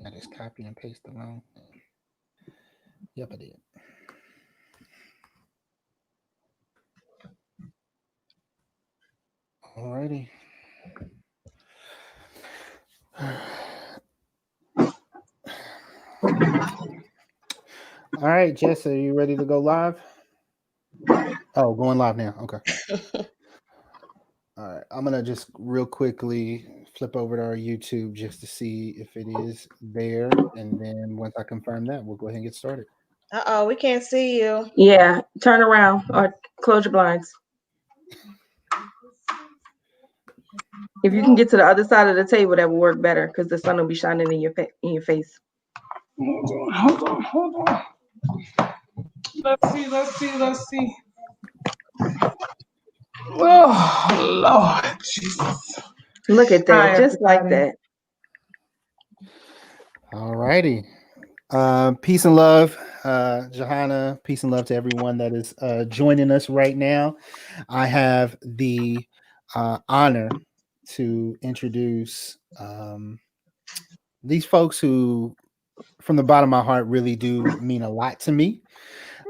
I just copied and pasted the wrong. Yep, I did. Alrighty. All right, Jess, are you ready to go live? Oh, going live now. Okay. All right. I'm gonna just real quickly flip over to our YouTube just to see if it is there, and then once I confirm that, we'll go ahead and get started. Uh-oh, we can't see you. Yeah, turn around or close your blinds. If you can get to the other side of the table, that will work better because the sun will be shining in your face. Hold on. Let's see. Oh, Lord Jesus. Look at that, just like that. All righty. Peace and love, Johanna. Peace and love to everyone that is joining us right now. I have the honor to introduce these folks who, from the bottom of my heart, really do mean a lot to me.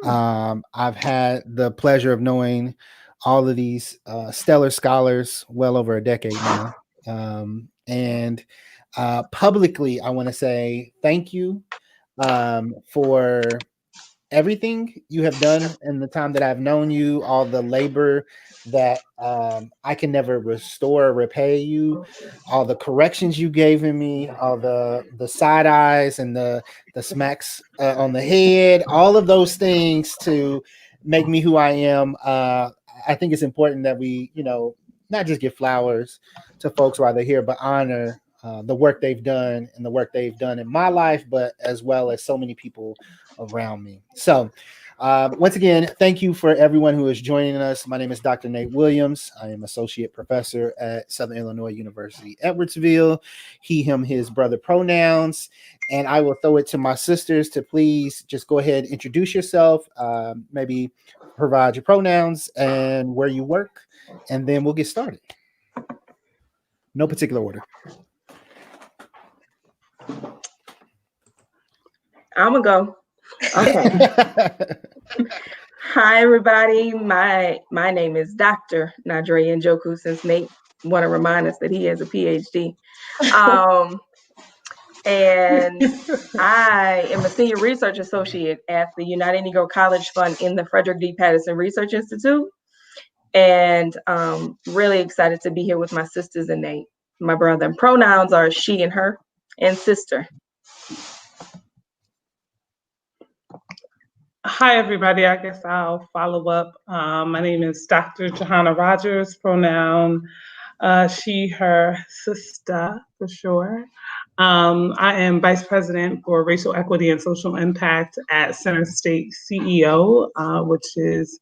I've had the pleasure of knowing all of these stellar scholars well over a decade now. And publicly, I want to say thank you for everything you have done in the time that I've known you, all the labor that I can never restore or repay you, all the corrections you gave me, all the side eyes and the smacks on the head, all of those things to make me who I am. I think it's important that we, not just give flowers to folks while they're here, but honor the work they've done and the work they've done in my life, but as well as so many people around me. So once again, thank you for everyone who is joining us. My name is Dr. Nate Williams. I am associate professor at Southern Illinois University, Edwardsville. He, him, his brother pronouns. And I will throw it to my sisters to please just go ahead, introduce yourself, maybe provide your pronouns and where you work, and then we'll get started. No particular order. I'm gonna go. Okay. Hi, everybody. My name is Dr. Nadrea Njoku, since Nate want to remind us that he has a Ph.D. And I am a senior research associate at the United Negro College Fund in the Frederick D. Patterson Research Institute. And really excited to be here with my sisters and Nate, my brother. And pronouns are she and her and sister. Hi, everybody. I guess I'll follow up. My name is Dr. Johanna Rogers, pronoun she, her, sister, for sure. I am Vice President for Racial Equity and Social Impact at Center State CEO, which is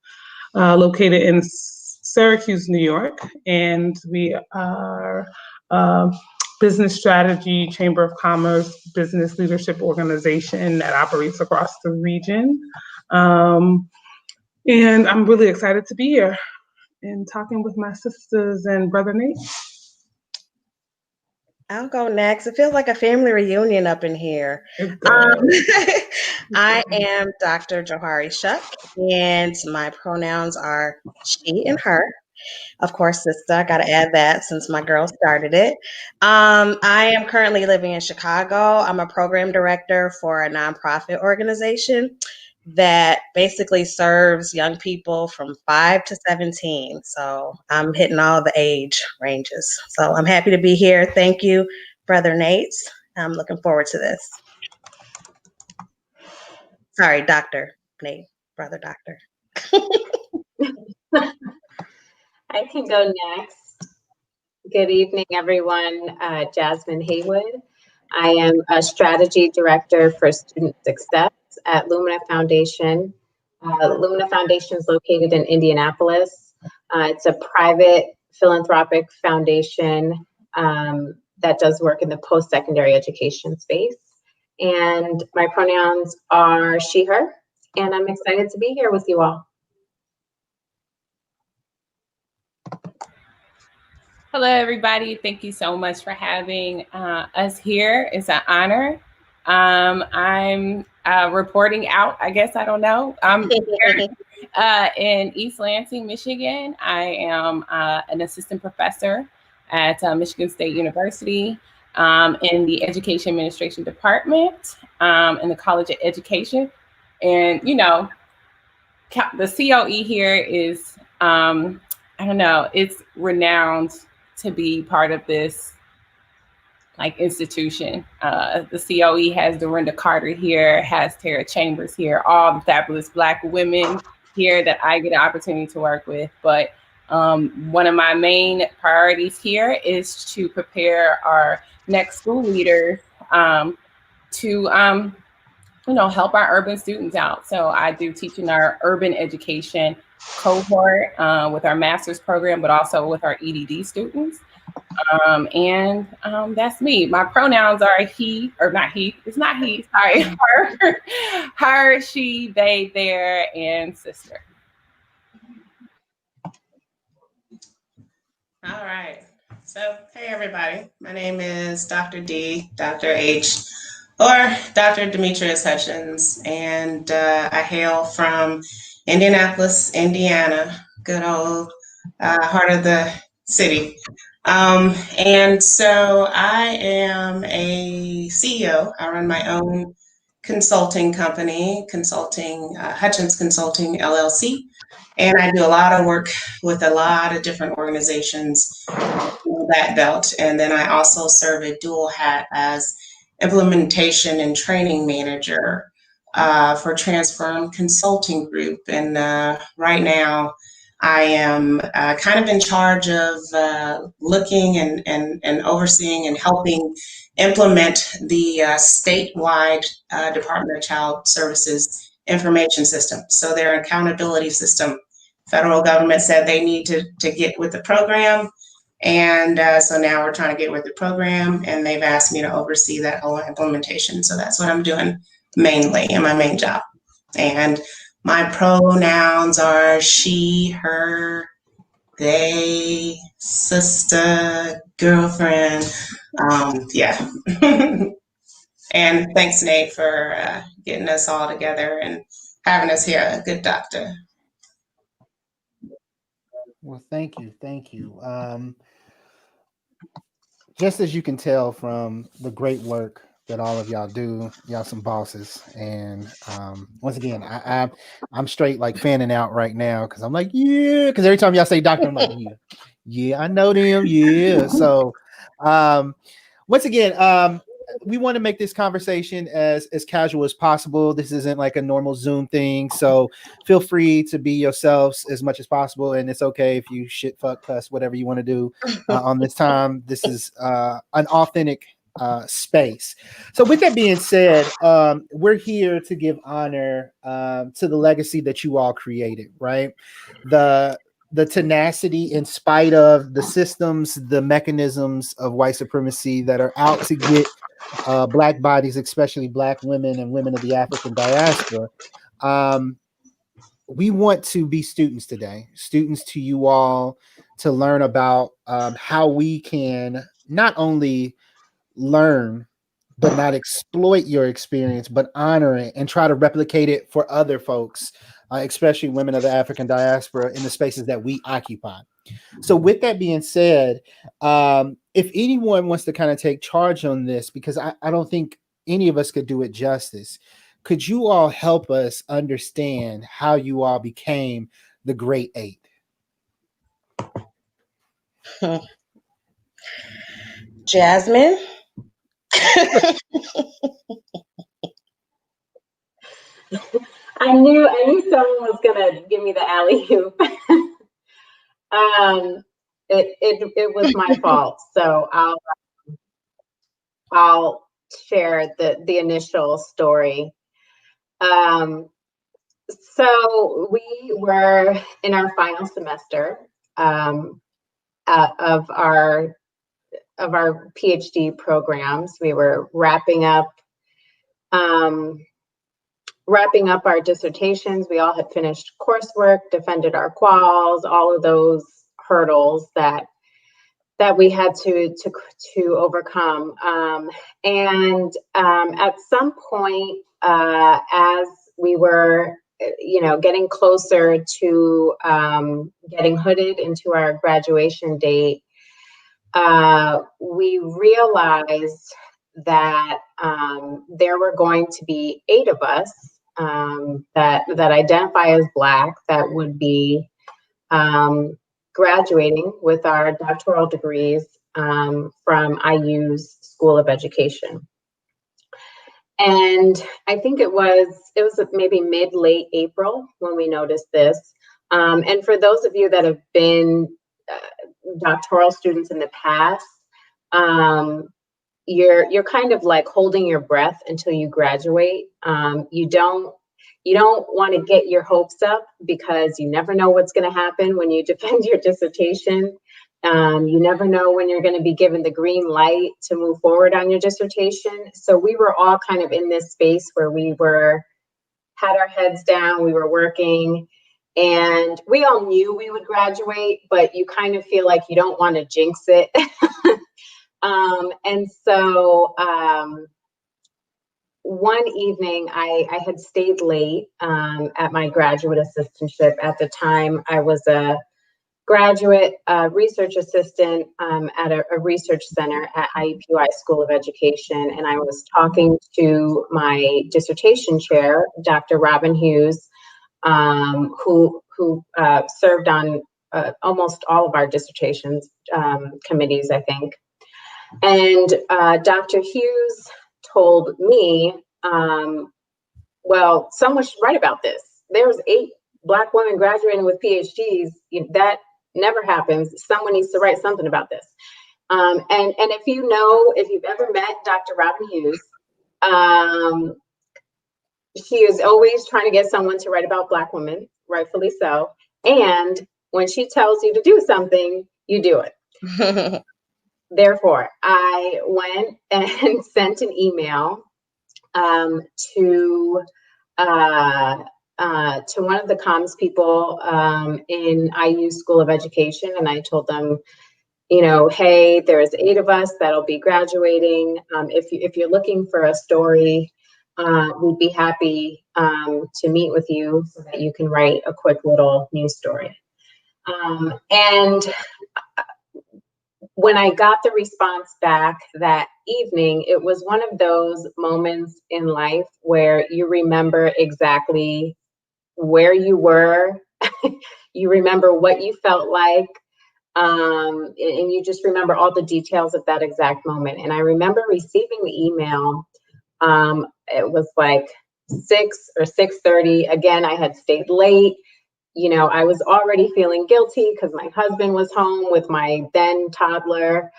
located in Syracuse, New York. And we are business strategy, Chamber of Commerce, business leadership organization that operates across the region. And I'm really excited to be here and talking with my sisters and brother Nate. I'll go next. It feels like a family reunion up in here. I am Dr. Johari Shuck, and my pronouns are she and her. Of course, sister, I got to add that since my girl started it. I am currently living in Chicago. I'm a program director for a nonprofit organization that basically serves young people from 5 to 17. So I'm hitting all the age ranges. So I'm happy to be here. Thank you, Brother Nate. I'm looking forward to this. Sorry, Dr. Nate, Brother Doctor. I can go next. Good evening, everyone. Jasmine Haywood. I am a strategy director for student success at Lumina Foundation. Lumina Foundation is located in Indianapolis. It's a private philanthropic foundation that does work in the post-secondary education space. And my pronouns are she, her, and I'm excited to be here with you all. Hello, everybody. Thank you so much for having us here. It's an honor I'm reporting out, I guess, I don't know. I'm here in East Lansing, Michigan. I am an assistant professor at Michigan State University in the Education Administration Department in the College of Education. And, you know, the COE here is, I don't know, it's renowned to be part of this like institution. The COE has Dorinda Carter here, has Tara Chambers here, all the fabulous Black women here that I get an opportunity to work with. But one of my main priorities here is to prepare our next school leaders to help our urban students out. So I do teach in our urban education cohort with our master's program, but also with our EDD students. And that's me. My pronouns are he, or not he, it's not he, sorry, her, she, they, their, and sister. All right. So, hey everybody. My name is Dr. D, Dr. H, or Dr. Demetrius Hutchins, and I hail from Indianapolis, Indiana, good old heart of the city. And so I am a CEO. I run my own consulting company, Hutchins Consulting LLC. And I do a lot of work with a lot of different organizations in that belt. And then I also serve a dual hat as implementation and training manager for Transform Consulting Group. And right now, I am kind of in charge of looking and overseeing and helping implement the statewide Department of Child Services information system. So their accountability system. Federal government said they need to get with the program. And so now we're trying to get with the program, and they've asked me to oversee that whole implementation. So that's what I'm doing mainly in my main job. And my pronouns are she, her, they, sister, girlfriend. Yeah. And thanks, Nate, for getting us all together and having us here. A good doctor. Well, thank you. Thank you. Just as you can tell from the great work that all of y'all do, y'all some bosses. And once again, I'm straight like fanning out right now because I'm like, yeah, because every time y'all say doctor, I'm like, yeah, I know them, yeah. So once again, we want to make this conversation as casual as possible. This isn't like a normal Zoom thing, so feel free to be yourselves as much as possible, and it's okay if you shit, fuck, cuss, whatever you want to do on this time. This is an authentic space. So with that being said, we're here to give honor to the legacy that you all created, right? The tenacity in spite of the systems, the mechanisms of white supremacy that are out to get Black bodies, especially Black women and women of the African diaspora. We want to be students today, students to you all, to learn about how we can not only learn, but not exploit your experience, but honor it and try to replicate it for other folks, especially women of the African diaspora in the spaces that we occupy. So with that being said, if anyone wants to kind of take charge on this, because I don't think any of us could do it justice, could you all help us understand how you all became the Great Eight? Jasmine? I knew someone was gonna give me the alley oop. It was my fault, so I'll share the initial story. So we were in our final semester of our Ph.D. programs. We were wrapping up our dissertations. We all had finished coursework, defended our quals, all of those hurdles that that we had to overcome. And at some point, as we were, getting closer to getting hooded into our graduation date, we realized that there were going to be 8 of us that identify as Black that would be graduating with our doctoral degrees from IU's School of Education. And I think it was maybe mid-late April when we noticed this. And for those of you that have been doctoral students in the past, you're kind of like holding your breath until you graduate. You don't want to get your hopes up because you never know what's going to happen when you defend your dissertation. You never know when you're going to be given the green light to move forward on your dissertation. So we were all kind of in this space where we had our heads down, we were working, and we all knew we would graduate, but you kind of feel like you don't want to jinx it. And so one evening I had stayed late at my graduate assistantship. At the time, I was a graduate research assistant at a research center at IUPUI School of Education. And I was talking to my dissertation chair, Dr. Robin Hughes, who served on almost all of our dissertations committees, I think. And Dr. Hughes told me, well, someone should write about this. There's 8 Black women graduating with PhDs. That never happens. Someone needs to write something about this. And if you've ever met Dr. Robin Hughes, she is always trying to get someone to write about Black women, rightfully so. And when she tells you to do something, you do it. Therefore, I went and sent an email to one of the comms people in IU School of Education, and I told them, hey, there's 8 of us that'll be graduating. If you're looking for a story, we'd be happy to meet with you so that you can write a quick little news story. And when I got the response back that evening, it was one of those moments in life where you remember exactly where you were, you remember what you felt like, and you just remember all the details of that exact moment. And I remember receiving the email. It was like 6 or 6:30. Again, I had stayed late. I was already feeling guilty because my husband was home with my then toddler,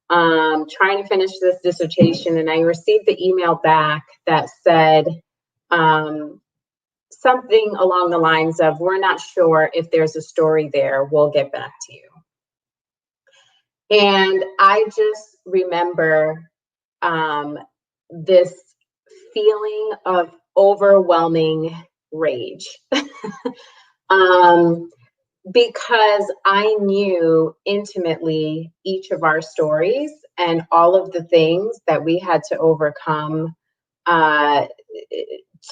trying to finish this dissertation. And I received the email back that said something along the lines of, we're not sure if there's a story there. We'll get back to you. And I just remember this feeling of overwhelming rage. Because I knew intimately each of our stories and all of the things that we had to overcome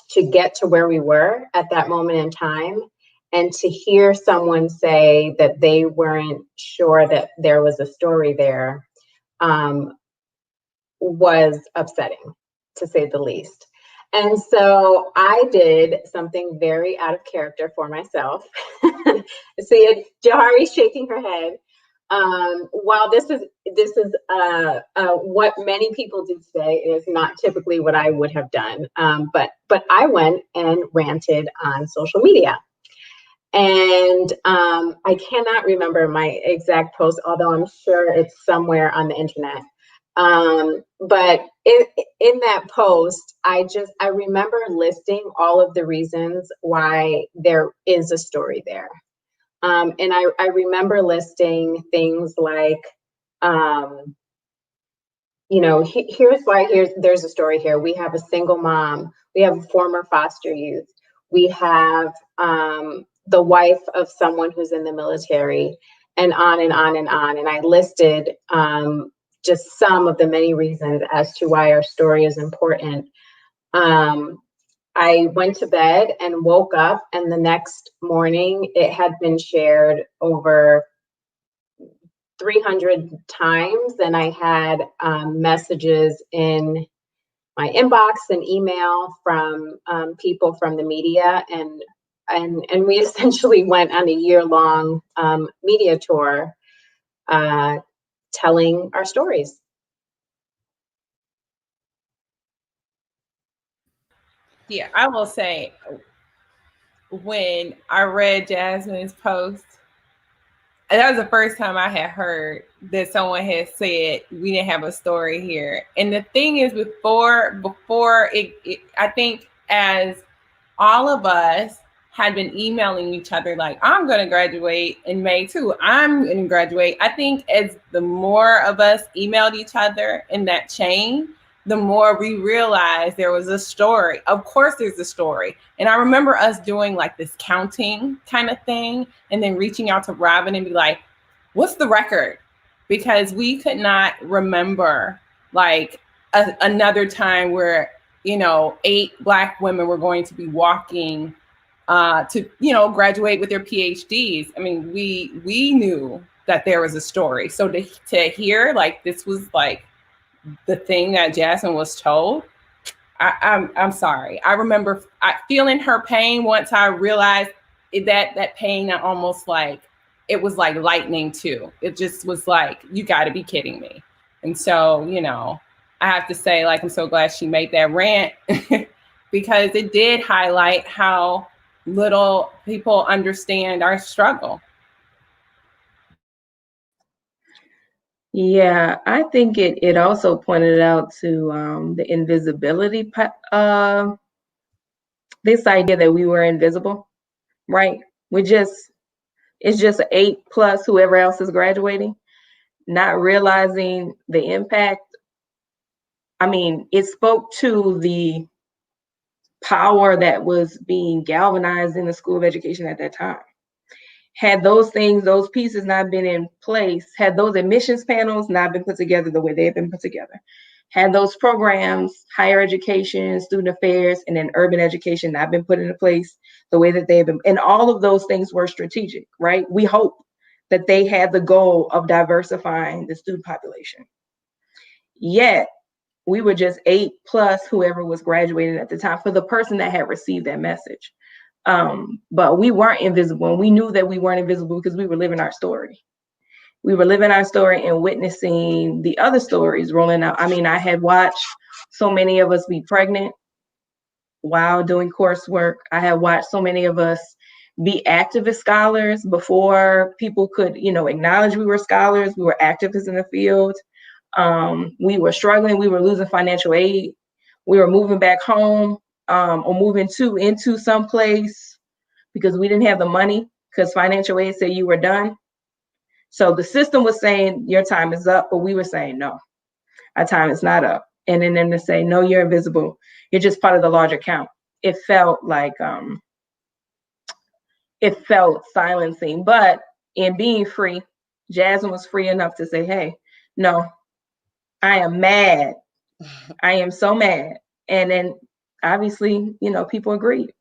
to get to where we were at that moment in time. And to hear someone say that they weren't sure that there was a story there was upsetting, to say the least. And so I did something very out of character for myself. See, Johari's shaking her head. While this is what many people do today, it is not typically what I would have done. But I went and ranted on social media. And I cannot remember my exact post, although I'm sure it's somewhere on the internet. But in that post, I remember listing all of the reasons why there is a story there. And I remember listing things like, here's why there's a story here. We have a single mom. We have a former foster youth. We have the wife of someone who's in the military. and on and on and on. And I listed just some of the many reasons as to why our story is important. I went to bed and woke up, and the next morning it had been shared over 300 times, and I had messages in my inbox and email from people from the media, and we essentially went on a year-long media tour telling our stories. Yeah, I will say, when I read Jasmine's post, that was the first time I had heard that someone had said we didn't have a story here. And the thing is, before I think, as all of us had been emailing each other like, I'm going to graduate in May too, I'm going to graduate, I think as the more of us emailed each other in that chain, the more we realized there was a story. Of course there's a story. And I remember us doing like this counting kind of thing, and then reaching out to Robin and be like, what's the record? Because we could not remember like another time where, 8 Black women were going to be walking to, graduate with their PhDs. I mean, we knew that there was a story. So to hear like this was like the thing that Jasmine was told, I'm sorry. I remember feeling her pain once I realized that pain. Almost like it was like lightning too. It just was like, you got to be kidding me. And so, I have to say, like, I'm so glad she made that rant because it did highlight how little people understand our struggle. Yeah, I think it also pointed out to the invisibility, this idea that we were invisible, right? It's just 8+ whoever else is graduating, not realizing the impact. I mean, it spoke to the power that was being galvanized in the School of Education at that time. Had those pieces not been in place, had those admissions panels not been put together the way they had been put together, had those programs, higher education, student affairs, and then urban education not been put into place the way that they have been, and all of those things were strategic, right? We hope that they had the goal of diversifying the student population. Yet, we were just 8+ whoever was graduating at the time for the person that had received that message. But we weren't invisible, and we knew that we weren't invisible because we were living our story. We were living our story and witnessing the other stories rolling out. I mean, I had watched so many of us be pregnant while doing coursework. I had watched so many of us be activist scholars before people could, acknowledge we were scholars. We were activists in the field. We were struggling. We were losing financial aid. We were moving back home, or moving into some place because we didn't have the money because financial aid said you were done. So the system was saying your time is up, but we were saying no, our time is not up. And then to say, no, you're invisible. You're just part of the larger count. It felt like it felt silencing. But in being free, Jasmine was free enough to say, hey, no, I am mad. I am so mad. And then obviously, people agreed.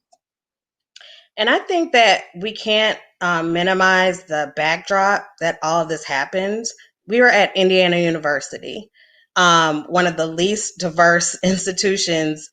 And I think that we can't minimize the backdrop that all of this happens. We were at Indiana University, one of the least diverse institutions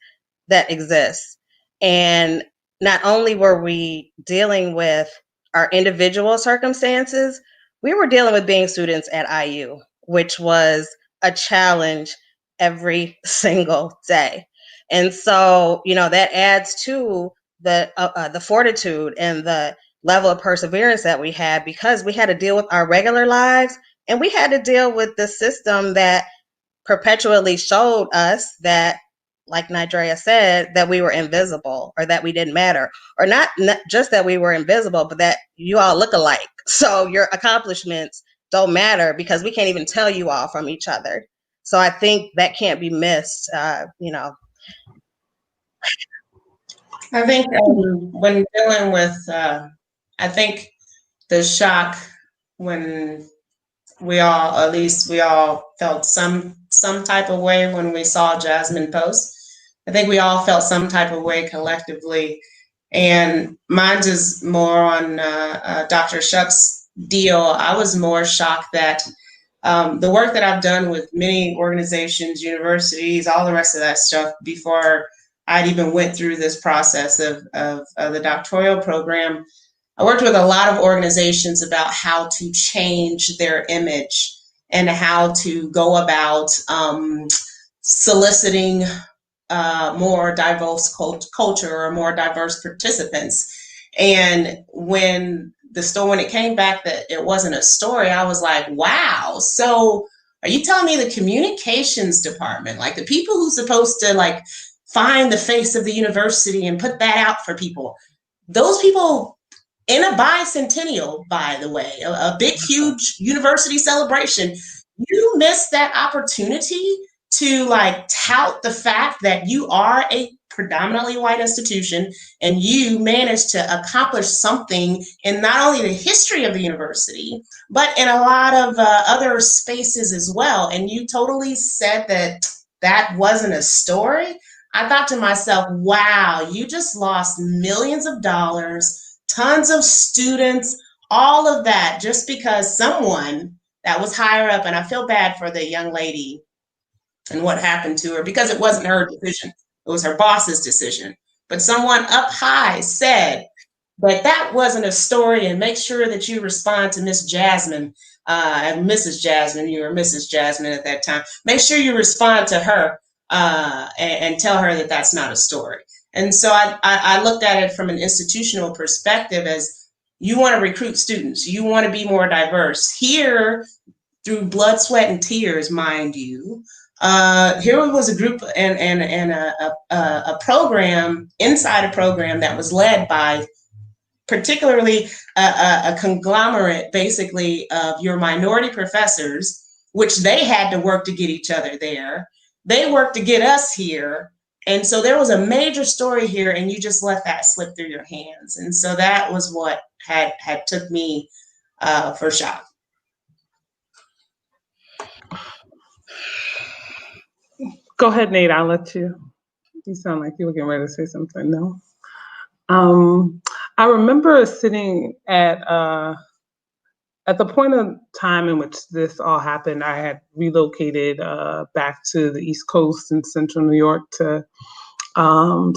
that exists. And not only were we dealing with our individual circumstances, we were dealing with being students at IU, which was a challenge every single day. And so, that adds to the fortitude and the level of perseverance that we had, because we had to deal with our regular lives, and we had to deal with the system that perpetually showed us that, like Nidrea said, that we were invisible, or that we didn't matter, or not just that we were invisible, but that you all look alike. So your accomplishments don't matter because we can't even tell you all from each other. So I think that can't be missed, I think when dealing with, I think the shock when we all, at least we all felt some type of way when we saw Jasmine post. I think we all felt some type of way collectively. And mine is more on Dr. Shuck's deal. I was more shocked that the work that I've done with many organizations, universities, all the rest of that stuff before I'd even went through this process of the doctoral program, I worked with a lot of organizations about how to change their image and how to go about soliciting more diverse culture or more diverse participants. And when it came back that it wasn't a story, I was like, wow. So are you telling me the communications department, like the people who's supposed to like find the face of the university and put that out for people, those people in a bicentennial, by the way, a big, huge university celebration, you missed that opportunity to like tout the fact that you are a predominantly white institution and you managed to accomplish something in not only the history of the university, but in a lot of other spaces as well. And you totally said that that wasn't a story. I thought to myself, wow, you just lost millions of dollars, tons of students, all of that, just because someone that was higher up, and I feel bad for the young lady and what happened to her because it wasn't her decision, it was her boss's decision. But someone up high said, but that wasn't a story, and make sure that you respond to Miss Jasmine and Mrs. Jasmine. You were Mrs. Jasmine at that time. Make sure you respond to her and tell her that that's not a story. And so I looked at it from an institutional perspective as you want to recruit students, you want to be more diverse. Here, through blood, sweat, and tears, mind you, here was a group and a program inside a program that was led by particularly a conglomerate, basically, of your minority professors, which they had to work to get each other there. They worked to get us here. And so there was a major story here, and you just let that slip through your hands. And so that was what had took me for shock. Go ahead, Nate. I'll let you. You sound like you were getting ready to say something. No. I remember sitting at the point of time in which this all happened. I had relocated back to the East Coast in Central New York to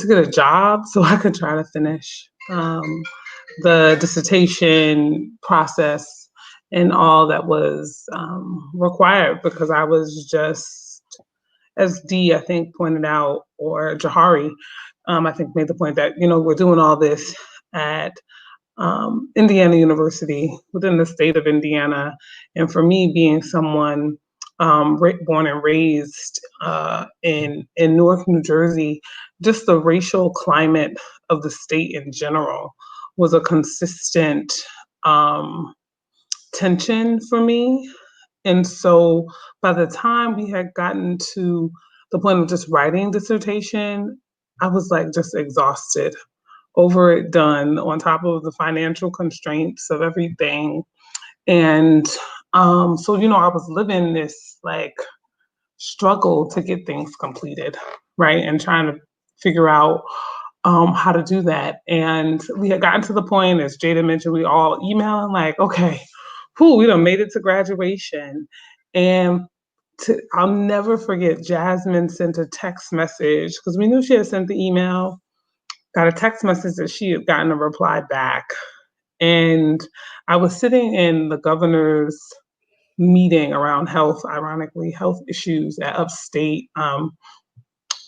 get a job so I could try to finish the dissertation process and all that was required, because I was just, as Dee, I think, pointed out, or Johari, I think, made the point that, we're doing all this at Indiana University within the state of Indiana. And for me, being someone born and raised in Newark, New Jersey, just the racial climate of the state in general was a consistent tension for me. And so by the time we had gotten to the point of just writing dissertation, I was like just exhausted, over it, done, on top of the financial constraints of everything. And so, I was living this like struggle to get things completed, right? And trying to figure out how to do that. And we had gotten to the point, as Jada mentioned, we all emailing like, okay, we done made it to graduation. And I'll never forget, Jasmine sent a text message, because we knew she had sent the email, got a text message that she had gotten a reply back. And I was sitting in the governor's meeting around health, ironically, health issues at Upstate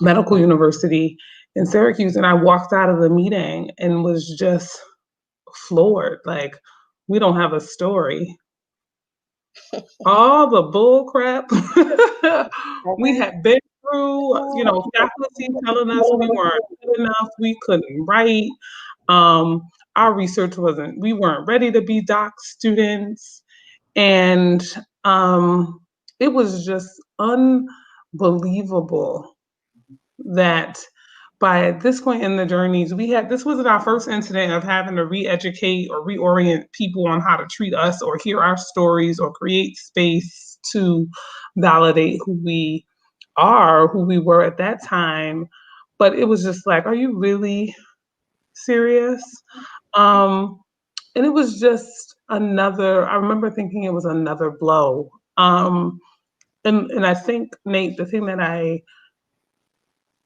Medical University in Syracuse. And I walked out of the meeting and was just floored. Like, we don't have a story. All the bull crap we had been through, faculty telling us we weren't good enough, we couldn't write. Our research we weren't ready to be doc students. And it was just unbelievable that by this point in the journeys, this wasn't our first incident of having to re-educate or reorient people on how to treat us or hear our stories or create space to validate who we are, who we were at that time. But it was just like, are you really serious? And it was just another, I remember thinking it was another blow. And I think, Nate, the thing that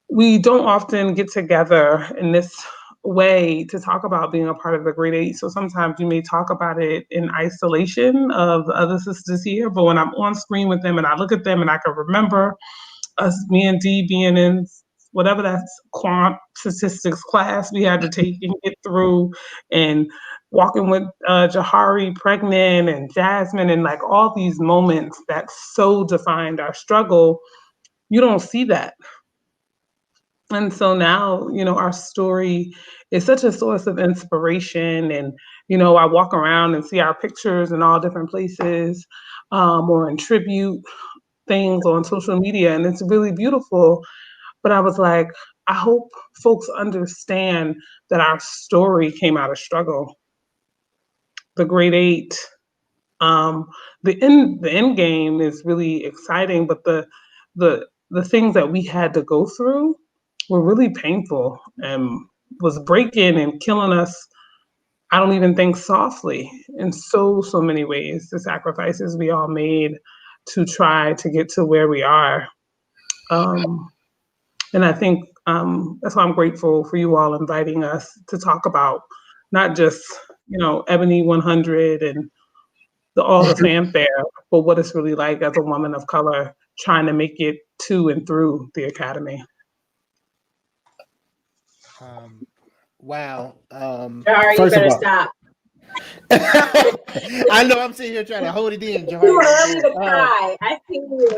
we don't often get together in this way to talk about being a part of the grade 8. So sometimes you may talk about it in isolation of the other sisters here, but when I'm on screen with them and I look at them and I can remember me and Dee being in whatever that quant statistics class we had to take and get through, and walking with Jahari pregnant and Jasmine, and like all these moments that so defined our struggle, you don't see that. And so now, our story is such a source of inspiration. And, I walk around and see our pictures in all different places, or in tribute things on social media, and it's really beautiful. But I was like, I hope folks understand that our story came out of struggle. The grade 8, the end game is really exciting, but the things that we had to go through were really painful and was breaking and killing us. I don't even think softly, in so many ways, the sacrifices we all made to try to get to where we are. And I think that's why I'm grateful for you all inviting us to talk about not just, Ebony 100 and all the fanfare, but what it's really like as a woman of color trying to make it to and through the academy. Wow. Jahari, you First of better all, stop. I know I'm sitting here trying to hold it in, Too Jahari. early to cry. I see you.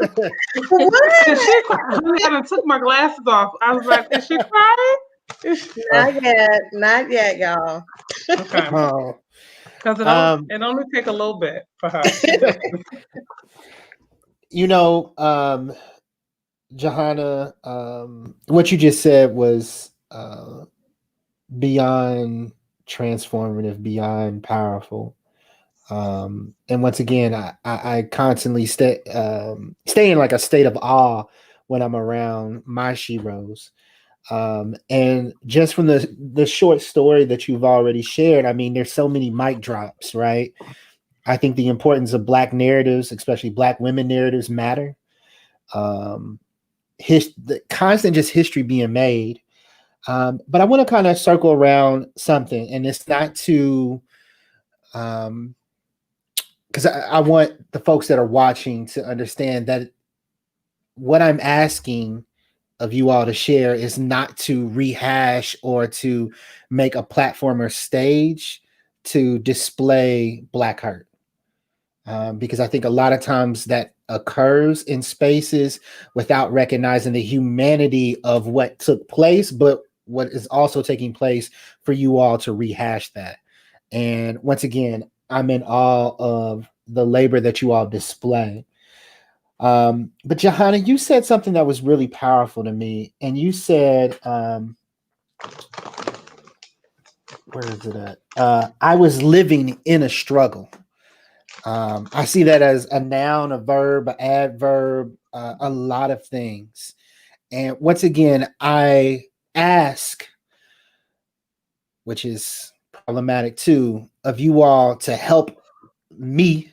Is she crying? I took my glasses off. I was like, is she crying? Not yet, y'all. Okay. Oh, Because it only take a little bit for her. Johanna, what you just said was beyond transformative, beyond powerful. And once again, I constantly stay in like a state of awe when I'm around my sheroes. And just from the short story that you've already shared, I mean, there's so many mic drops, right? I think the importance of Black narratives, especially Black women narratives, matter. The constant just history being made. But I want to kind of circle around something, and it's not to, because I want the folks that are watching to understand that what I'm asking of you all to share is not to rehash or to make a platform or stage to display Black hurt. Because I think a lot of times that occurs in spaces without recognizing the humanity of what took place, but what is also taking place for you all to rehash that. And once again, I'm in awe of the labor that you all display. But Johanna, you said something that was really powerful to me, and you said, where is it at? I was living in a struggle. I see that as a noun, a verb, an adverb, a lot of things. And once again, I ask, which is problematic too, of you all to help me,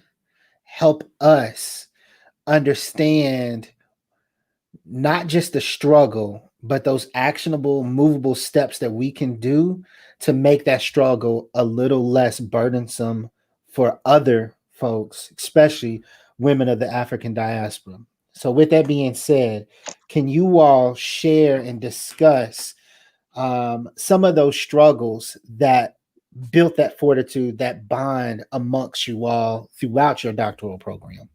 help us understand not just the struggle, but those actionable, movable steps that we can do to make that struggle a little less burdensome for other folks, especially women of the African diaspora. So, with that being said, can you all share and discuss some of those struggles that built that fortitude, that bond amongst you all throughout your doctoral program?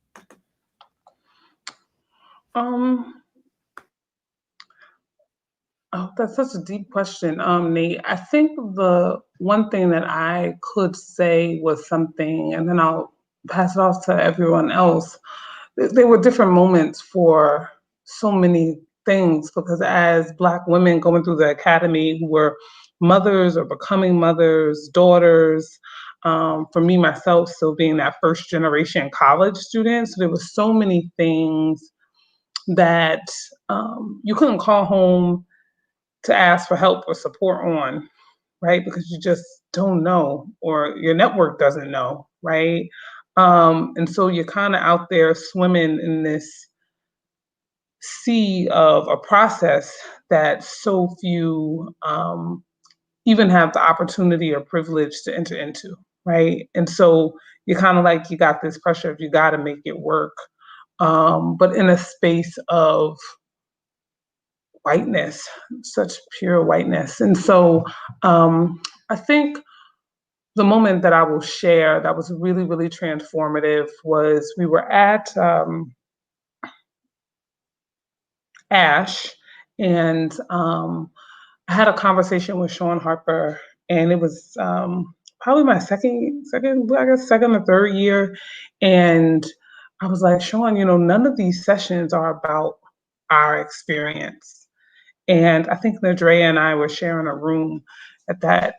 Oh, that's such a deep question, Nate. I think the one thing that I could say was something, and then I'll pass it off to everyone else. There were different moments for so many things, because as Black women going through the academy who were mothers or becoming mothers, daughters, for me, myself, still being that first generation college student, so there was so many things that you couldn't call home to ask for help or support on, right? Because you just don't know, or your network doesn't know, right? And so you're kind of out there swimming in this sea of a process that so few even have the opportunity or privilege to enter into, right? And so you're kind of like, you got this pressure of you got to make it work, but in a space of whiteness, such pure whiteness. And so I think the moment that I will share that was really, really transformative was we were at ASH, and I had a conversation with Sean Harper, and it was probably my second, I guess, second or third year. And I was like, Sean, none of these sessions are about our experience. And I think Nadrea and I were sharing a room at that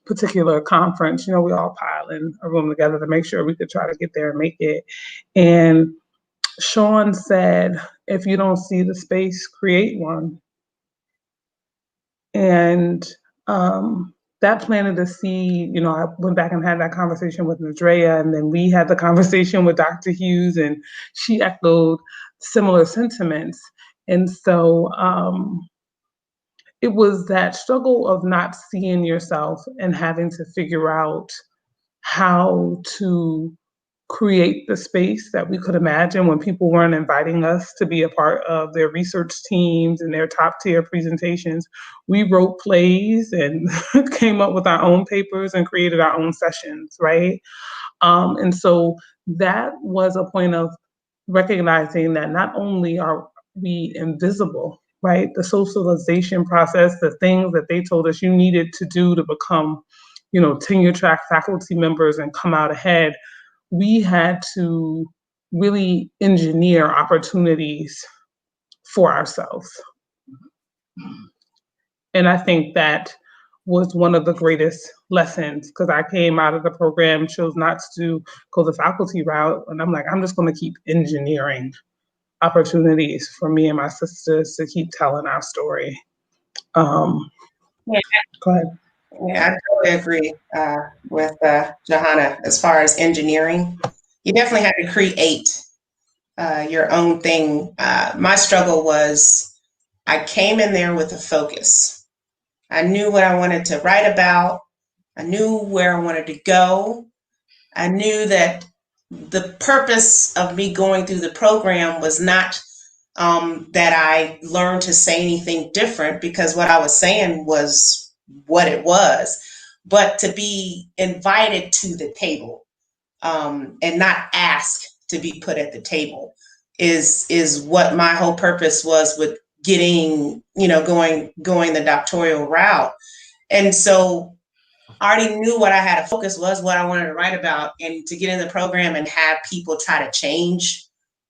particular conference. We all pile in a room together to make sure we could try to get there and make it. And Sean said, if you don't see the space, create one. And that planted a seed. I went back and had that conversation with Nadrea, and then we had the conversation with Dr. Hughes, and she echoed similar sentiments. And so it was that struggle of not seeing yourself and having to figure out how to create the space that we could imagine when people weren't inviting us to be a part of their research teams and their top tier presentations. We wrote plays and came up with our own papers and created our own sessions, right? And so that was a point of recognizing that not only are we invisible, right? The socialization process, the things that they told us you needed to do to become, tenure track faculty members and come out ahead, we had to really engineer opportunities for ourselves. And I think that was one of the greatest lessons, because I came out of the program, chose not to go the faculty route. And I'm like, I'm just going to keep engineering opportunities for me and my sisters to keep telling our story. Yeah. Go ahead. Yeah, I totally agree with Johanna as far as engineering. You definitely have to create your own thing. My struggle was I came in there with a focus. I knew what I wanted to write about. I knew where I wanted to go. I knew that the purpose of me going through the program was not that I learned to say anything different, because what I was saying was what it was, but to be invited to the table and not ask to be put at the table is what my whole purpose was with getting, going the doctoral route. And so I already knew what I had to focus was, what I wanted to write about, and to get in the program and have people try to change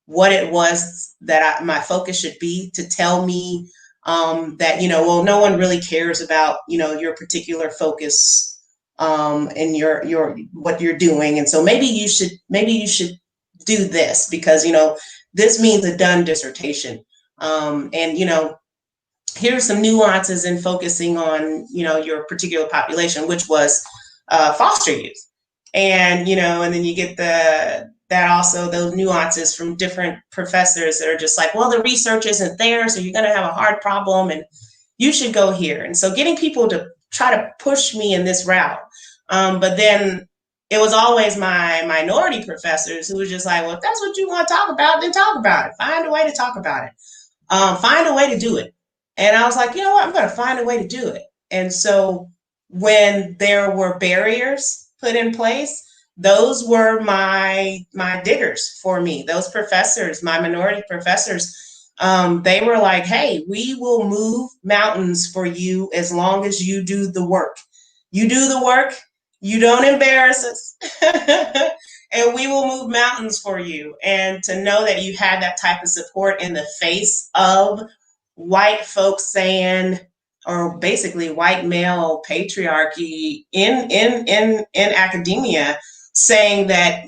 what it was that my focus should be, to tell me that, well, no one really cares about, your particular focus and your what you're doing. And so maybe you should do this, because, this means a done dissertation. And, here's some nuances in focusing on, your particular population, which was foster youth. And, and then you get that also those nuances from different professors that are just like, well, the research isn't there, so you're going to have a hard problem and you should go here. And so getting people to try to push me in this route. But then it was always my minority professors who were just like, well, if that's what you want to talk about, then talk about it. Find a way to talk about it. Find a way to do it. And I was like, you know what, I'm going to find a way to do it. And so when there were barriers put in place, those were my diggers for me. Those professors, my minority professors, they were like, hey, we will move mountains for you as long as you do the work. You do the work, you don't embarrass us, and we will move mountains for you. And to know that you had that type of support in the face of white folks saying, or basically white male patriarchy in academia saying that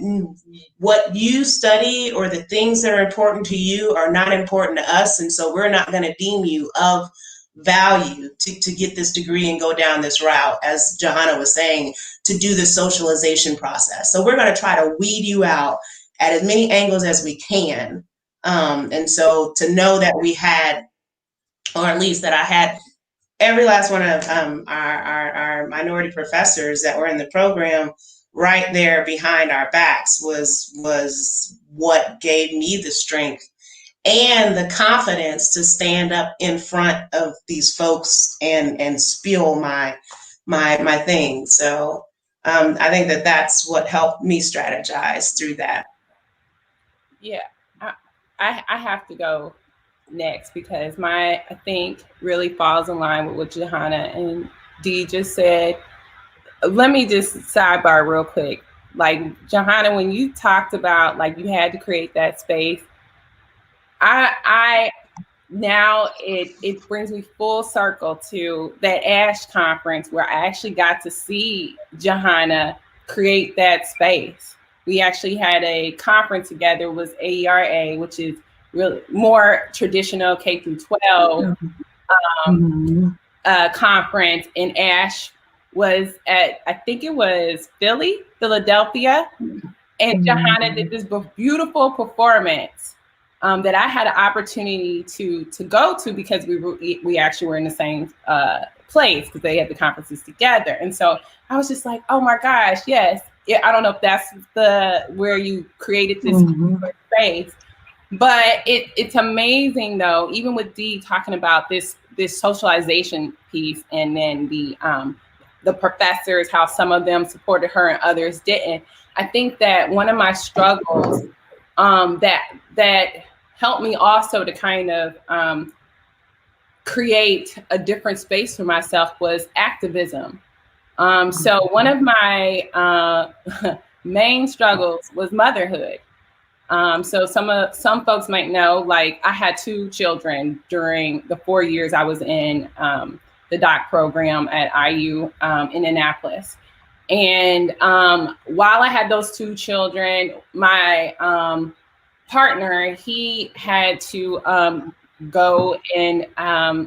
what you study or the things that are important to you are not important to us, and so we're not going to deem you of value to get this degree and go down this route, as Johanna was saying, to do the socialization process. So we're going to try to weed you out at as many angles as we can. And so to know that we had, or at least that I had every last one of our minority professors that were in the program right there behind our backs was what gave me the strength and the confidence to stand up in front of these folks and spill my thing. So I think that that's what helped me strategize through that. Yeah, I have to go next because I think really falls in line with what Johanna and Dee just said. Let me just sidebar real quick. Like Johanna, when you talked about like you had to create that space, I now it brings me full circle to that ASH conference where I actually got to see Johanna create that space. We actually had a conference together. It was AERA, which is really more traditional K through 12 conference, and ASH was at, I think it was Philadelphia, and Johanna did this beautiful performance that I had an opportunity to go to because we actually were in the same place because they had the conferences together, and so I was just like, oh my gosh, yes. Yeah, I don't know if that's where you created this space, but it's amazing though. Even with Dee talking about this socialization piece, and then the professors, how some of them supported her and others didn't. I think that one of my struggles that helped me also to kind of create a different space for myself was activism. So one of my main struggles was motherhood. So some folks might know, like I had 2 children during the 4 years I was in the doc program at IU Indianapolis. And while I had those 2 children, my partner, he had to go and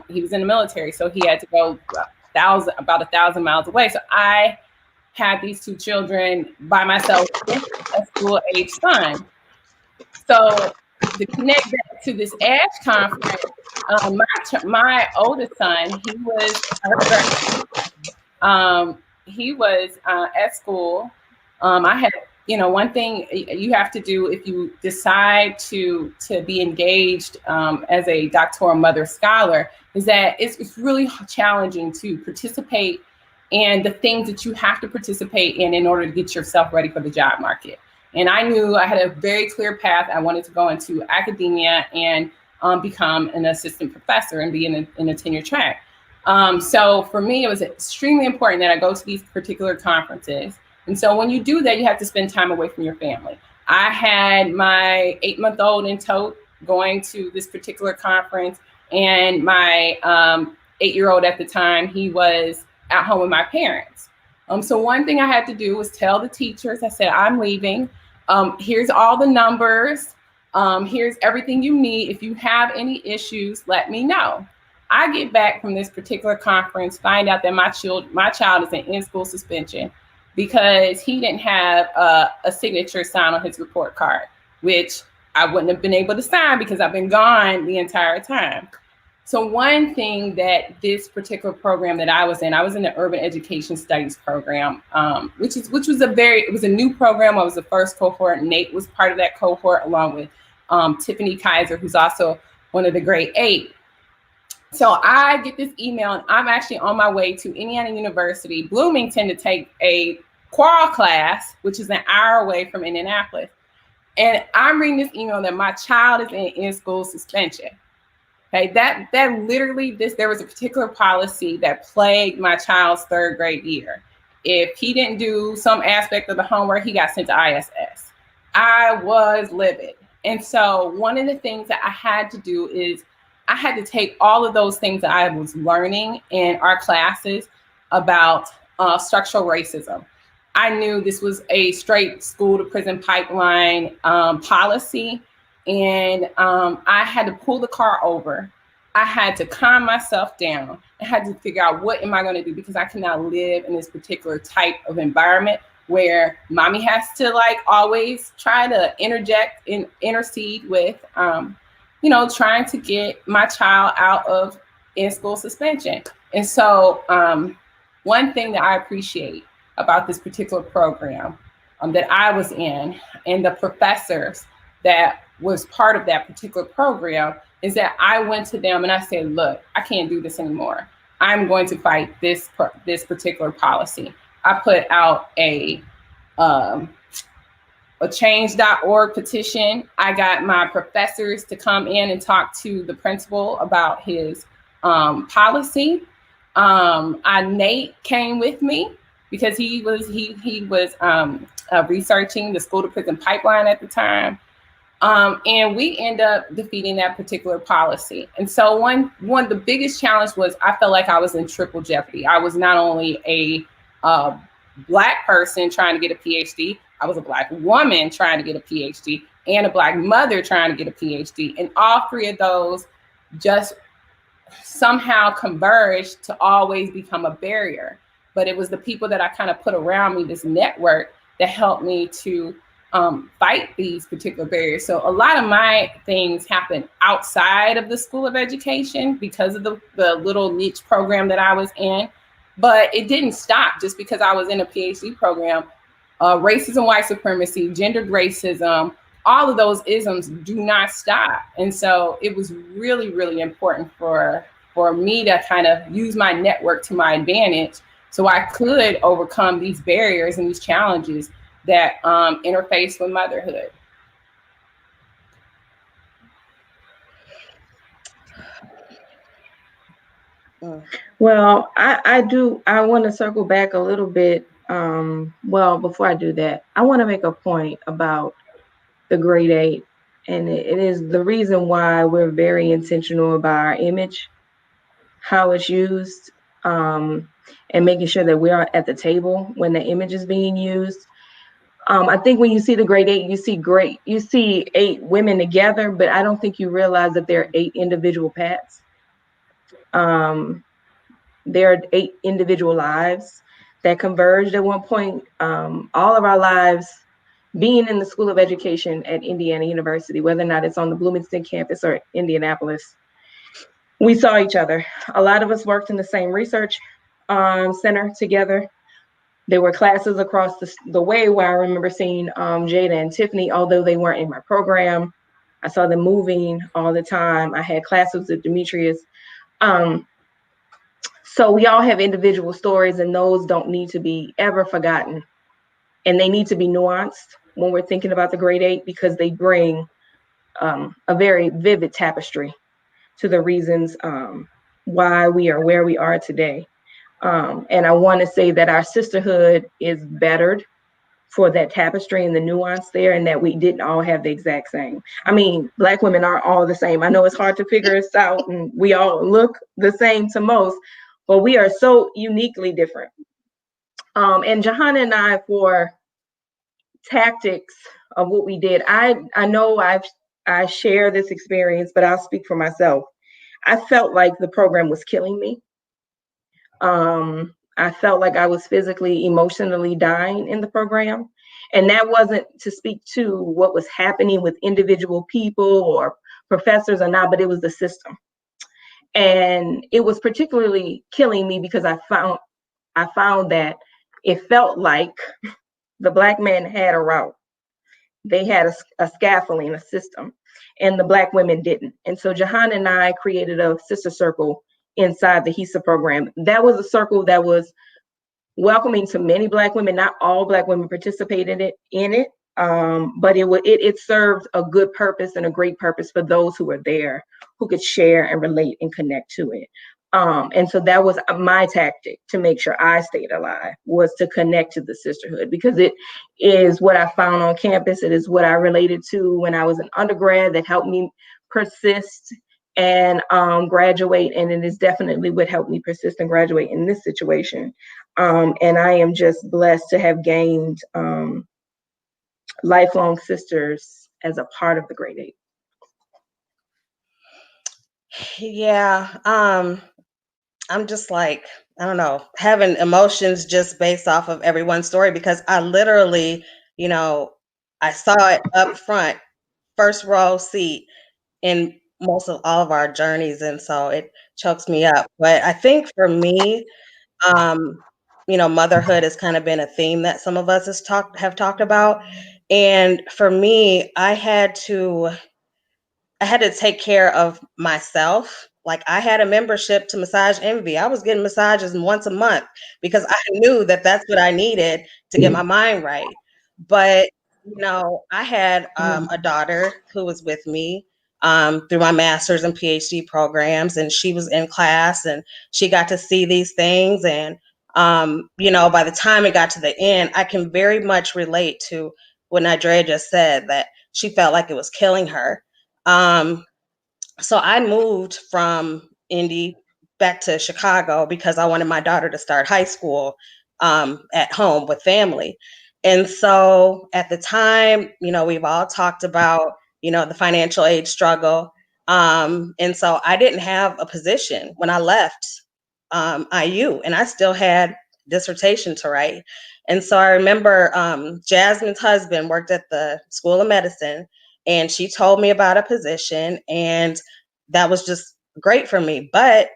he was in the military, so he had to go about 1,000 miles away. So I had these 2 children by myself with a school-age son. So to connect that to this ASH conference, my oldest son, he was at school. I had, one thing you have to do if you decide to be engaged as a doctoral mother scholar is that it's really challenging to participate in the things that you have to participate in order to get yourself ready for the job market. And I knew I had a very clear path. I wanted to go into academia and become an assistant professor and be in a tenure track. So for me, it was extremely important that I go to these particular conferences. And so when you do that, you have to spend time away from your family. I had my 8-month-old in tow going to this particular conference, and my 8-year-old at the time, he was at home with my parents. So one thing I had to do was tell the teachers, I said, I'm leaving. Here's all the numbers. Here's everything you need. If you have any issues, let me know. I get back from this particular conference, find out that my child is in school suspension because he didn't have a signature signed on his report card, which I wouldn't have been able to sign because I've been gone the entire time. So one thing that this particular program that I was in the Urban Education Studies program, which was a new program. I was the first cohort. Nate was part of that cohort along with Tiffany Kaiser, who's also one of the grade 8. So I get this email, and I'm actually on my way to Indiana University, Bloomington, to take a choral class, which is an hour away from Indianapolis. And I'm reading this email that my child is in school suspension. Okay, that literally, there was a particular policy that plagued my child's 3rd grade year. If he didn't do some aspect of the homework, he got sent to ISS. I was livid. And so one of the things that I had to do is I had to take all of those things that I was learning in our classes about structural racism. I knew this was a straight school to prison pipeline policy, and I had to pull the car over. I had to calm myself down. I had to figure out, what am I going to do, because I cannot live in this particular type of environment where mommy has to like always try to interject and intercede with trying to get my child out of in-school suspension. And so one thing that I appreciate about this particular program that I was in, and the professors that was part of that particular program, is that I went to them and I said, look, I can't do this anymore. I'm going to fight this particular policy. I put out a change.org petition. I got my professors to come in and talk to the principal about his policy. Nate came with me because he was researching the school to prison pipeline at the time. And we end up defeating that particular policy. And so one of the biggest challenge was I felt like I was in triple jeopardy. I was not only a Black person trying to get a Ph.D., I was a Black woman trying to get a Ph.D., and a Black mother trying to get a Ph.D. And all three of those just somehow converged to always become a barrier. But it was the people that I kind of put around me, this network, that helped me to fight these particular barriers. So a lot of my things happen outside of the School of Education because of the little niche program that I was in. But it didn't stop just because I was in a PhD program. Racism, white supremacy, gendered racism, all of those isms do not stop. And so it was really, really important for me to kind of use my network to my advantage so I could overcome these barriers and these challenges that interface with motherhood. Well, I want to circle back a little bit. Before I do that, I want to make a point about the grade 8. And it is the reason why we're very intentional about our image, how it's used, and making sure that we are at the table when the image is being used. I think when you see the grade 8, you see 8 women together, but I don't think you realize that there are 8 individual paths. There are 8 individual lives that converged at one point. All of our lives being in the School of Education at Indiana University, whether or not it's on the Bloomington campus or Indianapolis, we saw each other. A lot of us worked in the same research center together. There were classes across the way where I remember seeing Jada and Tiffany, although they weren't in my program. I saw them moving all the time. I had classes with Demetrius. So we all have individual stories, and those don't need to be ever forgotten. And they need to be nuanced when we're thinking about the grade 8, because they bring a very vivid tapestry to the reasons why we are where we are today. And I want to say that our sisterhood is bettered for that tapestry and the nuance there, and that we didn't all have the exact same. I mean, Black women aren't all the same. I know it's hard to figure us out, and we all look the same to most, but we are so uniquely different. And Johanna and I, for tactics of what we did, I know I share this experience, but I'll speak for myself. I felt like the program was killing me. I felt like I was physically, emotionally dying in the program. And that wasn't to speak to what was happening with individual people or professors or not, but it was the system. And it was particularly killing me because I found that it felt like the Black men had a route. They had a scaffolding, a system, and the Black women didn't. And so Jahan and I created a sister circle inside the HISA program. That was a circle that was welcoming to many Black women. Not all Black women participated in it, but it served a good purpose and a great purpose for those who were there, who could share and relate and connect to it. And so that was my tactic to make sure I stayed alive, was to connect to the sisterhood, because it is what I found on campus. It is what I related to when I was an undergrad that helped me persist and graduate. And it is definitely what helped me persist and graduate in this situation. And I am just blessed to have gained lifelong sisters as a part of the Great Eight. Yeah. I'm just like, I don't know, having emotions just based off of everyone's story, because I literally, I saw it up front, first row seat in most of all of our journeys. And so it chokes me up. But I think for me, motherhood has kind of been a theme that some of us have talked about. And for me, I had to take care of myself. Like, I had a membership to Massage Envy. I was getting massages once a month because I knew that that's what I needed to get my mind right. But, I had a daughter who was with me through my master's and PhD programs, and she was in class and she got to see these things. And, by the time it got to the end, I can very much relate to what Nidrea just said, that she felt like it was killing her. um, so I moved from Indy back to Chicago because I wanted my daughter to start high school at home with family. And so at the time, we've all talked about, the financial aid struggle. And so I didn't have a position when I left IU, and I still had dissertation to write. And so I remember Jasmine's husband worked at the School of Medicine, and she told me about a position, and that was just great for me. But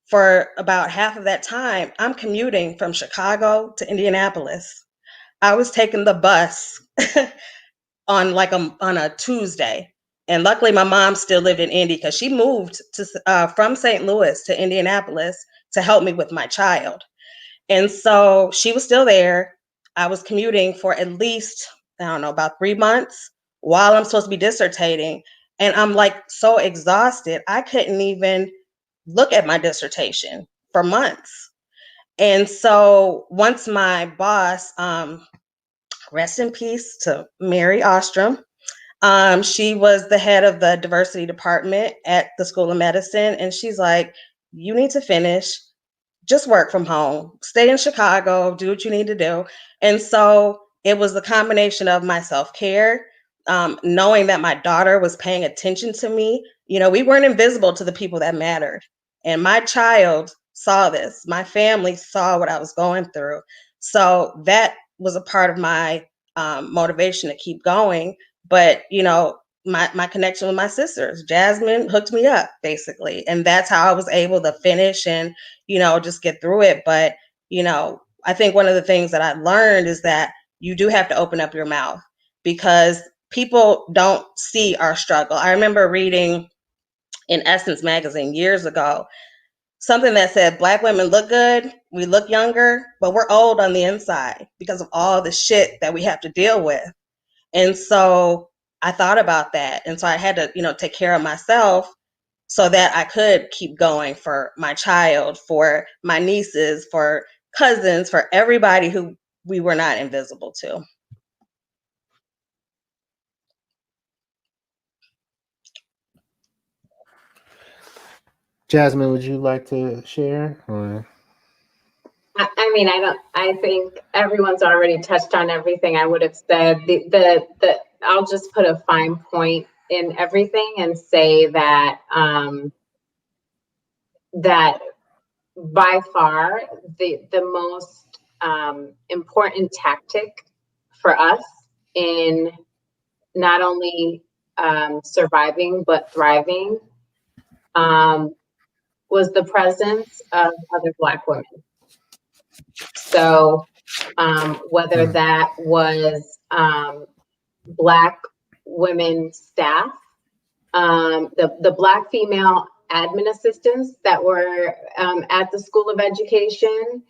for about half of that time, I'm commuting from Chicago to Indianapolis. I was taking the bus on a Tuesday. And luckily my mom still lived in Indy because she moved from St. Louis to Indianapolis to help me with my child. And so she was still there. I was commuting for at least, I don't know, about 3 months while I'm supposed to be dissertating. And I'm like so exhausted, I couldn't even look at my dissertation for months. And so once my boss, rest in peace to Mary Ostrom, she was the head of the diversity department at the School of Medicine. And she's like, you need to finish, just work from home, stay in Chicago, do what you need to do. And so it was the combination of my self-care, knowing that my daughter was paying attention to me. We weren't invisible to the people that mattered. And my child saw this. My family saw what I was going through. So that was a part of my motivation to keep going. But, my connection with my sisters, Jasmine hooked me up basically. And that's how I was able to finish and, just get through it. But, I think one of the things that I learned is that you do have to open up your mouth because people don't see our struggle. I remember reading in Essence magazine years ago something that said Black women look good, we look younger, but we're old on the inside because of all the shit that we have to deal with. And so I thought about that. And so I had to, take care of myself so that I could keep going for my child, for my nieces, for cousins, for everybody who we were not invisible to. Jasmine, would you like to share? Or? I think everyone's already touched on everything I would have said. I'll just put a fine point in everything and say that that by far the most important tactic for us in not only surviving but thriving was the presence of other Black women. So whether that was Black women staff, the Black female admin assistants that were at the School of Education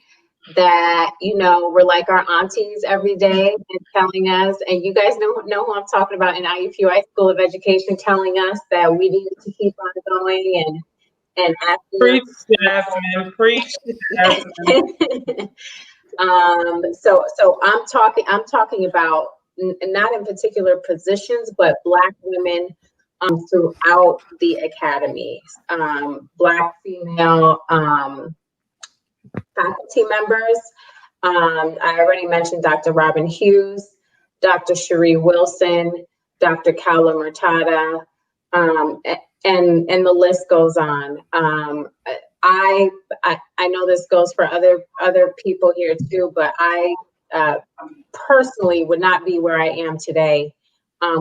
that, were like our aunties every day and telling us, and you guys know who I'm talking about in IUPUI School of Education, telling us that we needed to keep on going and asking Preach, us. Jasmine, preach, Jasmine. So I'm talking about not in particular positions, but Black women throughout the academy. Black female faculty members. I already mentioned Dr. Robin Hughes, Dr. Cherie Wilson, Dr. Kaula Murtada, and the list goes on. I know this goes for other people here too, but I personally would not be where I am today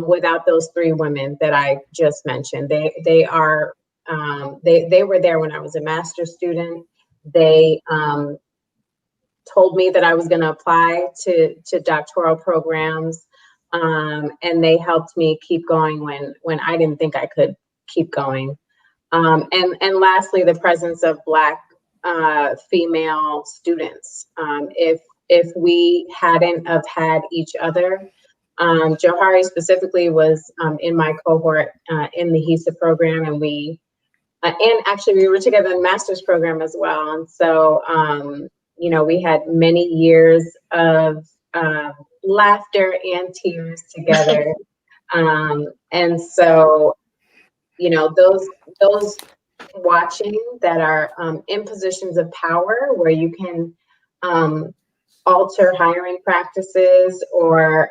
without those three women that I just mentioned. They were there when I was a master's student. They told me that I was going to apply to doctoral programs, and they helped me keep going when I didn't think I could keep going. And lastly, the presence of Black female students. If we hadn't have had each other, Johari specifically was in my cohort in the HESA program, and actually we were together in the master's program as well. And so, you know, we had many years of laughter and tears together. And so, you know, those watching that are in positions of power where you can alter hiring practices or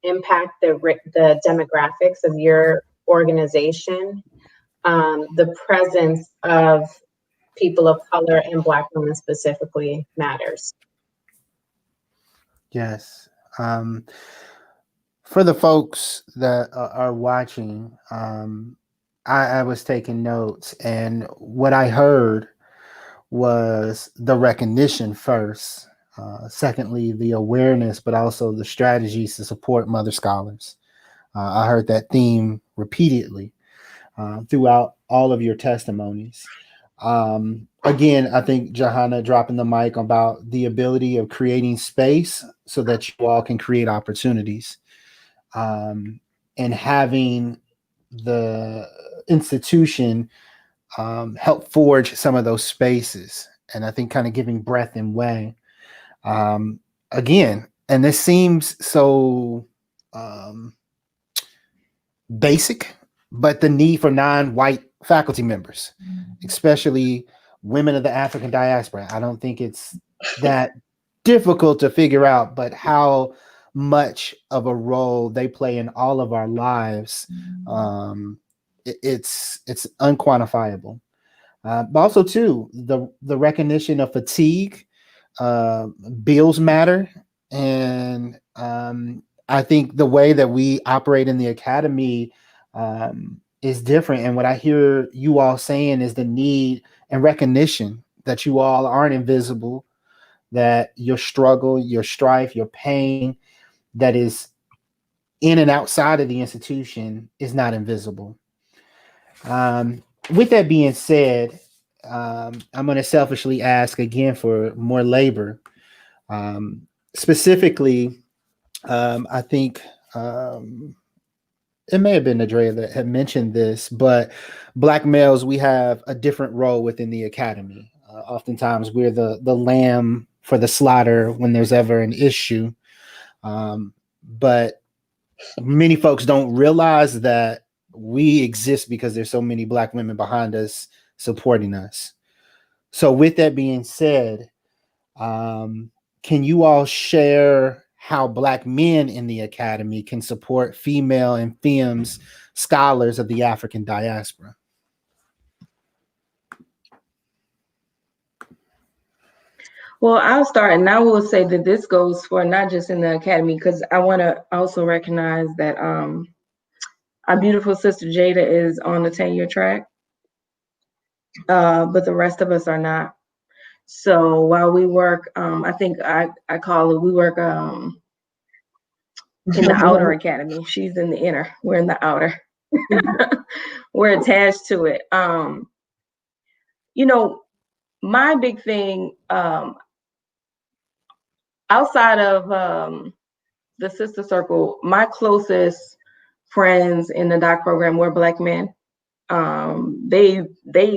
impact the demographics of your organization, the presence of people of color and Black women specifically matters. Yes. For the folks that are watching, I was taking notes, and what I heard was the recognition first. Secondly, the awareness, but also the strategies to support mother scholars. I heard that theme repeatedly throughout all of your testimonies. Again, I think Johanna dropping the mic about the ability of creating space so that you all can create opportunities, and having the institution help forge some of those spaces. And I think kind of giving breath and way. Again, and this seems so basic, but the need for non-white faculty members, especially women of the African diaspora. I don't think it's that difficult to figure out, but how much of a role they play in all of our lives, it's unquantifiable. But also too, the recognition of fatigue, bills matter, and I think the way that we operate in the academy is different. And what I hear you all saying is the need and recognition that you all aren't invisible, that your struggle, your strife, your pain that is in and outside of the institution is not invisible. With that being said, I'm going to selfishly ask again for more labor. Specifically, I think it may have been Andrea that had mentioned this, but Black males, we have a different role within the academy. Oftentimes, we're the lamb for the slaughter when there's ever an issue. But many folks don't realize that we exist because there's so many Black women behind us supporting us. So with that being said, can you all share how Black men in the academy can support female and femmes scholars of the African diaspora? Well, I'll start, and I will say that this goes for not just in the academy, because I want to also recognize that our beautiful sister Jada is on the tenure track, but the rest of us are not. So while we work, I think I call it, we work in the outer academy. She's in the inner, we're in the outer. We're attached to it. You know, my big thing, outside of the sister circle, my closest friends in the doc program were Black men. They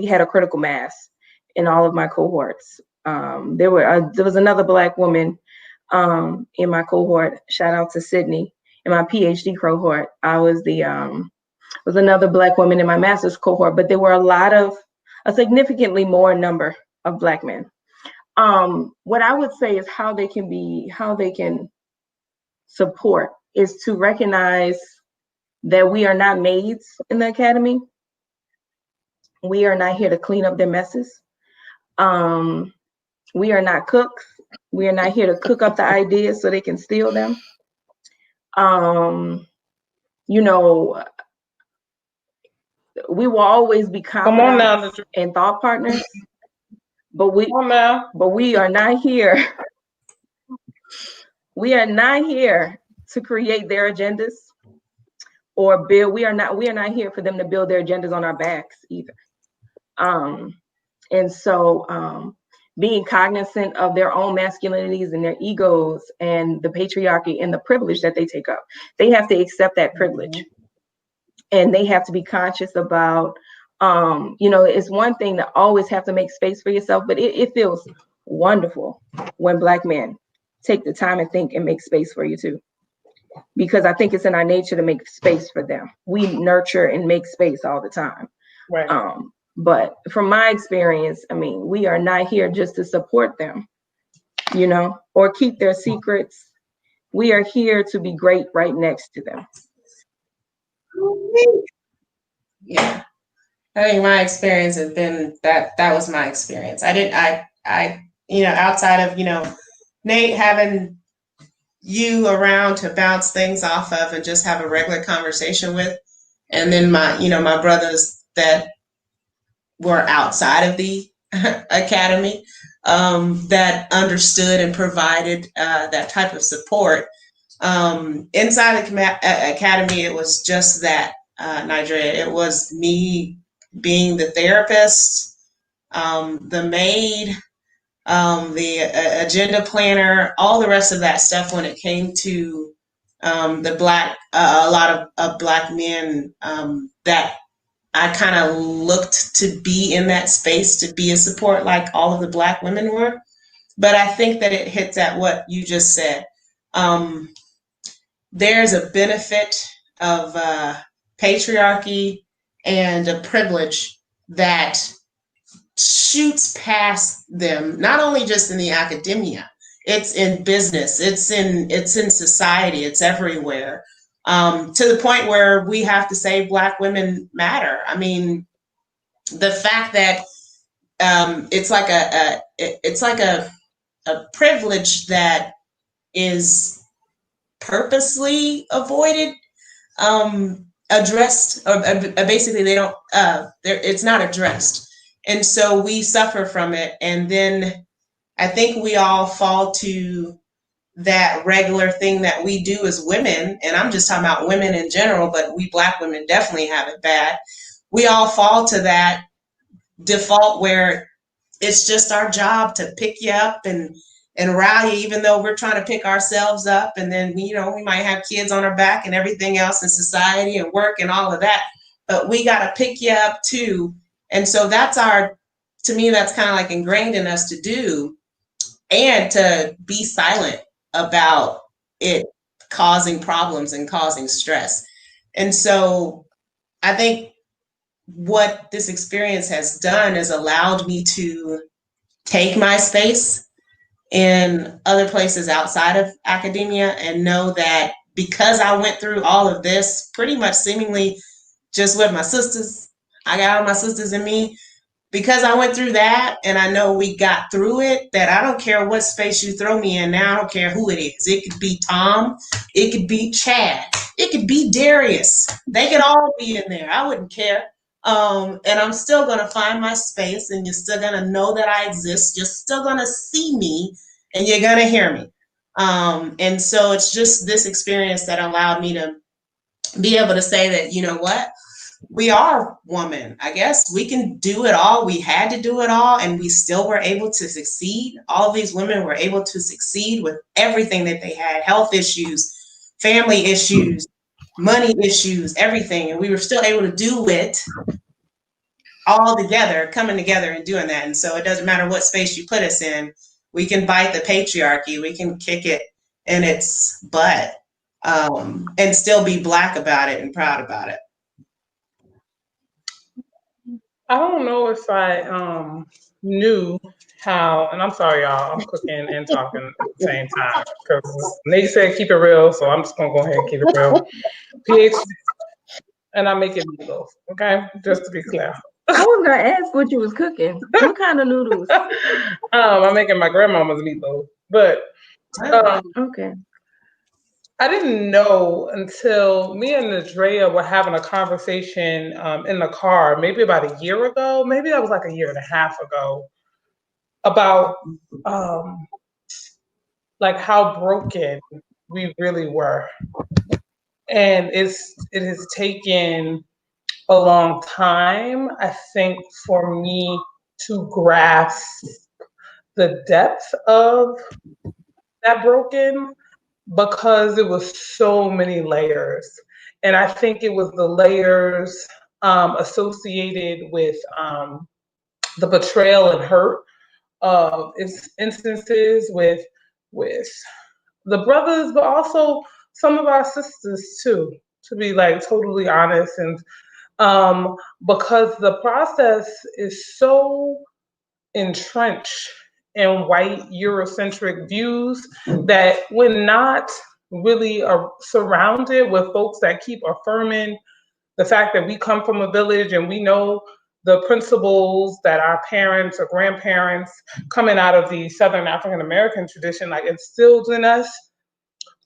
had a critical mass in all of my cohorts. There was another Black woman in my cohort. Shout out to Sydney. In my Ph.D. cohort, I was the was another Black woman in my master's cohort, but there were a significantly more number of Black men. What I would say is how they can support is to recognize that we are not maids in the academy. We are not here to clean up their messes. We are not cooks. We are not here to cook up the ideas so they can steal them. You know, we will always be confidants and thought partners, but we are not here. We are not here to create their agendas or build. We are not here for them to build their agendas on our backs either. And so being cognizant of their own masculinities and their egos and the patriarchy and the privilege that they take up, they have to accept that privilege. And they have to be conscious about, it's one thing to always have to make space for yourself, but it feels wonderful when Black men take the time and think and make space for you too. Because I think it's in our nature to make space for them. We nurture and make space all the time. Right. But from my experience, I mean, we are not here just to support them, or keep their secrets. We are here to be great right next to them. Yeah, I think my experience has been that was my experience. I outside of, Nate having you around to bounce things off of and just have a regular conversation with, and then my brothers that were outside of the academy that understood and provided that type of support. Inside the academy, it was just that, Nigel. It was me being the therapist, the maid, the agenda planner, all the rest of that stuff when it came to a lot of Black men that I kind of looked to be in that space to be a support like all of the Black women were. But I think that it hits at what you just said. There's a benefit of patriarchy and a privilege that shoots past them, not only just in the academia, it's in business, it's in society, it's everywhere. To the point where we have to say Black women matter. I mean, the fact that it's like a privilege that is purposely avoided, addressed, or basically they don't. It's not addressed, and so we suffer from it. And then I think we all fall to that regular thing that we do as women, and I'm just talking about women in general, but we Black women definitely have it bad. We all fall to that default where it's just our job to pick you up and rally, even though we're trying to pick ourselves up. And then, we might have kids on our back and everything else in society and work and all of that, but we got to pick you up too. And so to me, that's kind of like ingrained in us to do, and to be silent about it causing problems and causing stress. And so I think what this experience has done is allowed me to take my space in other places outside of academia and know that because I went through all of this pretty much seemingly just with my sisters, I got all my sisters in me, because I went through that and I know we got through it, that I don't care what space you throw me in now, I don't care who it is. It could be Tom, it could be Chad, it could be Darius. They could all be in there. I wouldn't care. And I'm still gonna find my space, and you're still gonna know that I exist. You're still gonna see me, and you're gonna hear me. And so it's just this experience that allowed me to be able to say that, you know what? We are women. I guess we can do it all. We had to do it all, and we still were able to succeed. All of these women were able to succeed with everything that they had: health issues, family issues, money issues, everything. And we were still able to do it all together, coming together and doing that. And so it doesn't matter what space you put us in, we can bite the patriarchy, we can kick it in its butt, and still be Black about it and proud about it. I don't know if I knew how, and I'm sorry, y'all, I'm cooking and talking at the same time because Nate said keep it real, so I'm just gonna go ahead and keep it real. Ph.D. and I'm making meatloaf, okay? Just to be clear. I was gonna ask what you was cooking. What kind of noodles? I'm making my grandmama's meatloaf, but Okay. I didn't know until me and Nadrea were having a conversation in the car, maybe about a year ago, maybe that was like a year and a half ago, about like how broken we really were. And it has taken a long time, I think, for me to grasp the depth of that broken because it was so many layers. And I think it was the layers associated with the betrayal and hurt of instances with the brothers, but also some of our sisters too, to be like totally honest. And because the process is so entrenched in white Eurocentric views that we're not really surrounded with folks that keep affirming the fact that we come from a village and we know the principles that our parents or grandparents coming out of the Southern African American tradition like instilled in us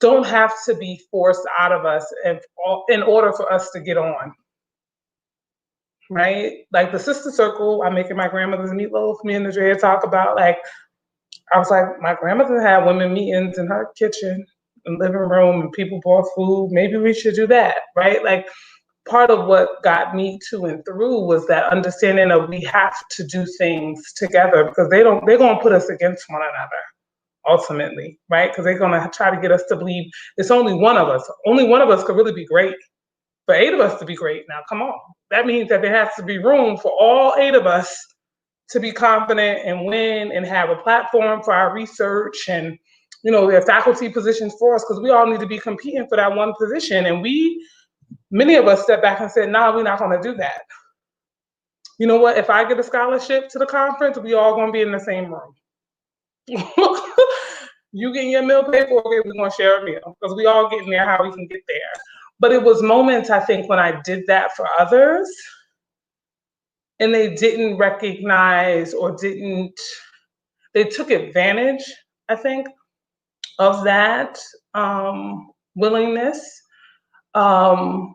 don't have to be forced out of us in order for us to get on. Right? Like the sister circle, I'm making my grandmother's meatloaf, me and Andrea talk about, like, I was like, my grandmother had women meetings in her kitchen and living room and people brought food. Maybe we should do that, right? Like part of what got me to and through was that understanding of we have to do things together because they're gonna put us against one another ultimately, right? Because they're gonna try to get us to believe it's only one of us. Only one of us could really be great. For 8 of us to be great, now come on. That means that there has to be room for all 8 of us to be confident and win and have a platform for our research and, you know, their faculty positions for us because we all need to be competing for that one position. And many of us stepped back and said, nah, we're not gonna do that. You know what, if I get a scholarship to the conference, we all gonna be in the same room. You getting your meal paid for, okay, we're gonna share a meal because we all getting there how we can get there. But it was moments, I think, when I did that for others and they didn't recognize or they took advantage, I think, of that willingness. And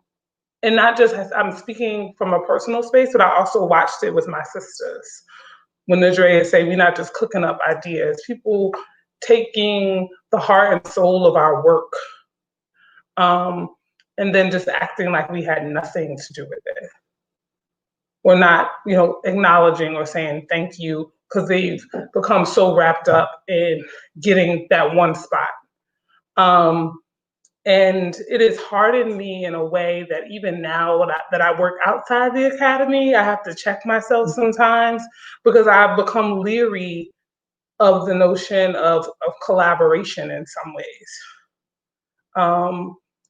not just, I'm speaking from a personal space, but I also watched it with my sisters. When Nadrea say, we're not just cooking up ideas, people taking the heart and soul of our work and then just acting like we had nothing to do with it. Or not, you know, acknowledging or saying thank you because they've become so wrapped up in getting that one spot. And it has hardened me in a way that even now that I work outside the academy, I have to check myself sometimes because I've become leery of the notion of collaboration in some ways.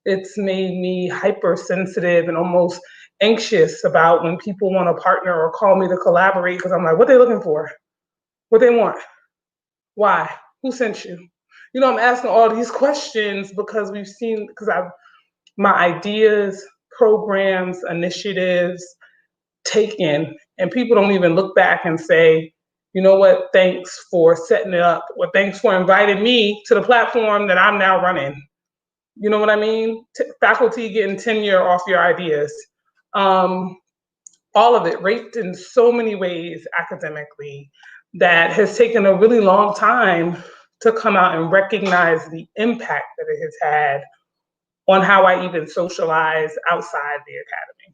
It's made me hypersensitive and almost anxious about when people want to partner or call me to collaborate because I'm like, what they looking for? What they want? Why? Who sent you? You know, I'm asking all these questions because my ideas, programs, initiatives taken, and people don't even look back and say, you know what, thanks for setting it up, or thanks for inviting me to the platform that I'm now running. You know what I mean? Faculty getting tenure off your ideas. All of it raped in so many ways academically that has taken a really long time to come out and recognize the impact that it has had on how I even socialize outside the academy.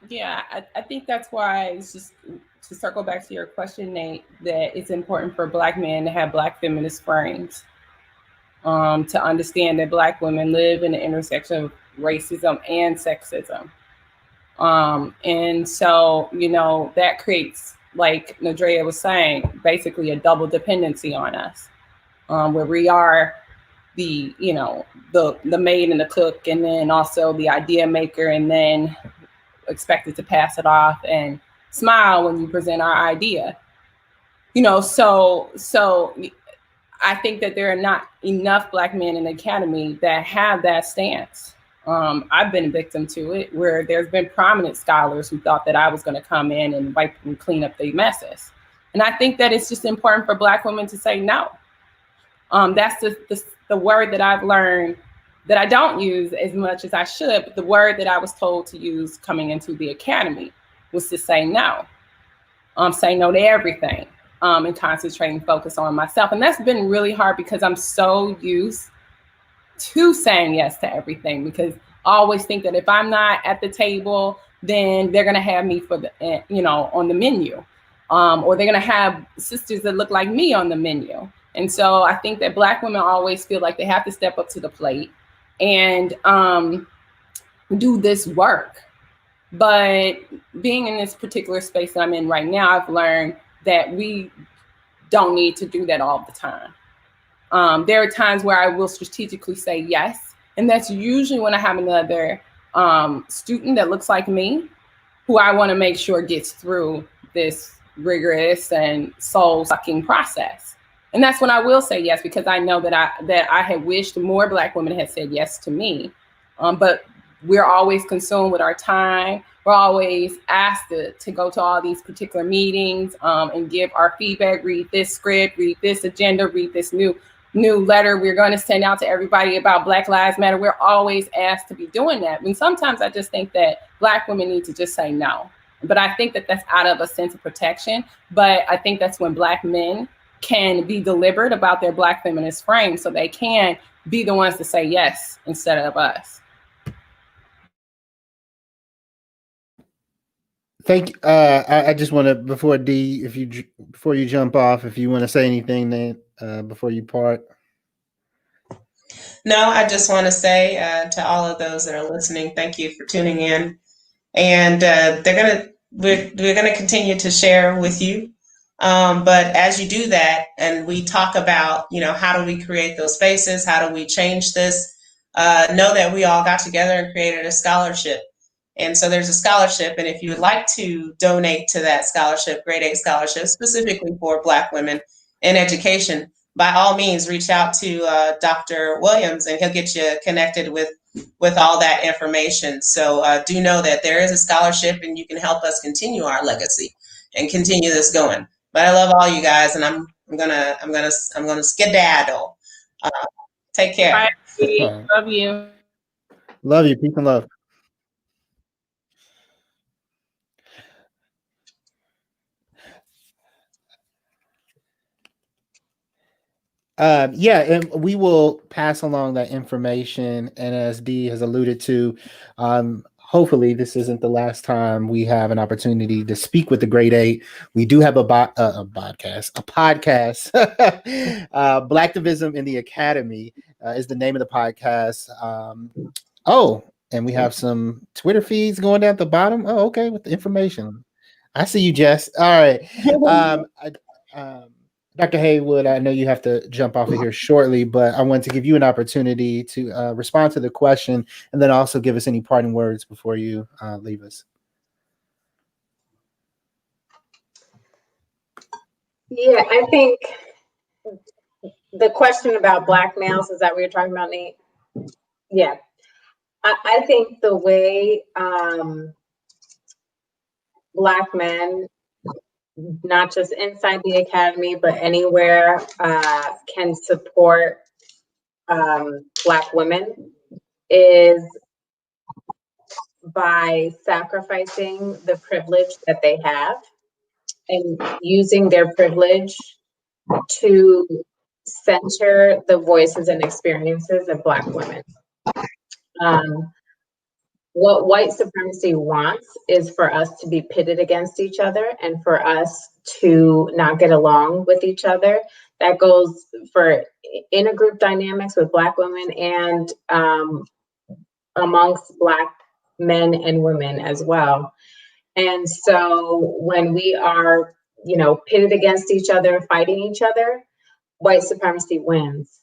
Yeah, I think that's why it's just to circle back to your question, Nate, that it's important for Black men to have Black feminist frames, to understand that Black women live in the intersection of racism and sexism. And so, you know, that creates, like Nadrea was saying, basically a double dependency on us, where we are the, you know, the maid and the cook, and then also the idea maker, and then expected to pass it off and smile when you present our idea. You know, so I think that there are not enough Black men in the academy that have that stance. I've been a victim to it, where there's been prominent scholars who thought that I was going to come in and wipe and clean up the messes. And I think that it's just important for Black women to say no. That's the word that I've learned that I don't use as much as I should, but the word that I was told to use coming into the academy was to say no. Say no to everything, and concentrate and focus on myself. And that's been really hard because I'm so used to saying yes to everything, because I always think that if I'm not at the table, then they're gonna have me for the, you know, on the menu, or they're gonna have sisters that look like me on the menu. And so I think that Black women always feel like they have to step up to the plate and do this work. But being in this particular space that I'm in right now, I've learned that we don't need to do that all the time. There are times where I will strategically say yes, and that's usually when I have another student that looks like me, who I want to make sure gets through this rigorous and soul-sucking process. And that's when I will say yes, because I know that I had wished more Black women had said yes to me. But we're always consumed with our time. We're always asked to go to all these particular meetings and give our feedback, read this script, read this agenda, read this new letter we're going to send out to everybody about Black Lives Matter. We're always asked to be doing that. And sometimes I just think that Black women need to just say no. But I think that that's out of a sense of protection. But I think that's when Black men can be deliberate about their Black feminist frame, so they can be the ones to say yes instead of us. Thank you. I just want to, before D, before you jump off, if you want to say anything, then before you part. No, I just want to say to all of those that are listening, thank you for tuning in. And we're gonna continue to share with you. But as you do that, and we talk about, you know, how do we create those spaces? How do we change this? Know that we all got together and created a scholarship. And so there's a scholarship, and if you would like to donate to that scholarship, grade 8 scholarship, specifically for Black women in education, by all means, reach out to Dr. Williams, and he'll get you connected with all that information. So do know that there is a scholarship, and you can help us continue our legacy and continue this going. But I love all you guys, and I'm gonna skedaddle. Take care. Bye. Love you. Love you. Peace and love. Yeah, and we will pass along that information. And as Dee has alluded to, hopefully this isn't the last time we have an opportunity to speak with the grade 8. We do have a podcast. Blacktivism in the Academy is the name of the podcast. And we have some Twitter feeds going down at the bottom. Oh, okay, with the information. I see you, Jess. All right. Dr. Haywood, I know you have to jump off of here shortly, but I want to give you an opportunity to respond to the question, and then also give us any parting words before you leave us. Yeah, I think the question about Black males, is that what you're talking about, Nate? Yeah. I think the way Black men, not just inside the academy, but anywhere, can support Black women is by sacrificing the privilege that they have and using their privilege to center the voices and experiences of Black women. What white supremacy wants is for us to be pitted against each other and for us to not get along with each other. That goes for intergroup dynamics with Black women and amongst Black men and women as well. And so when we are, pitted against each other, fighting each other, white supremacy wins.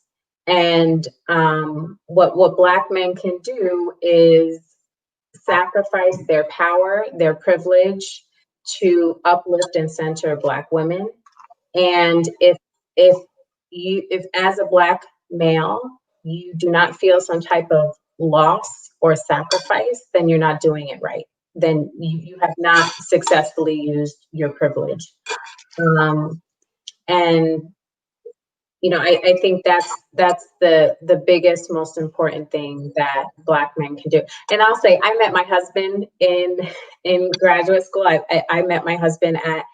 And what Black men can do is sacrifice their power, their privilege to uplift and center Black women. And if as a Black male, you do not feel some type of loss or sacrifice, then you're not doing it right. Then you have not successfully used your privilege. And I think that's the biggest, most important thing that Black men can do. And I'll say, I met my husband in graduate school. I met my husband at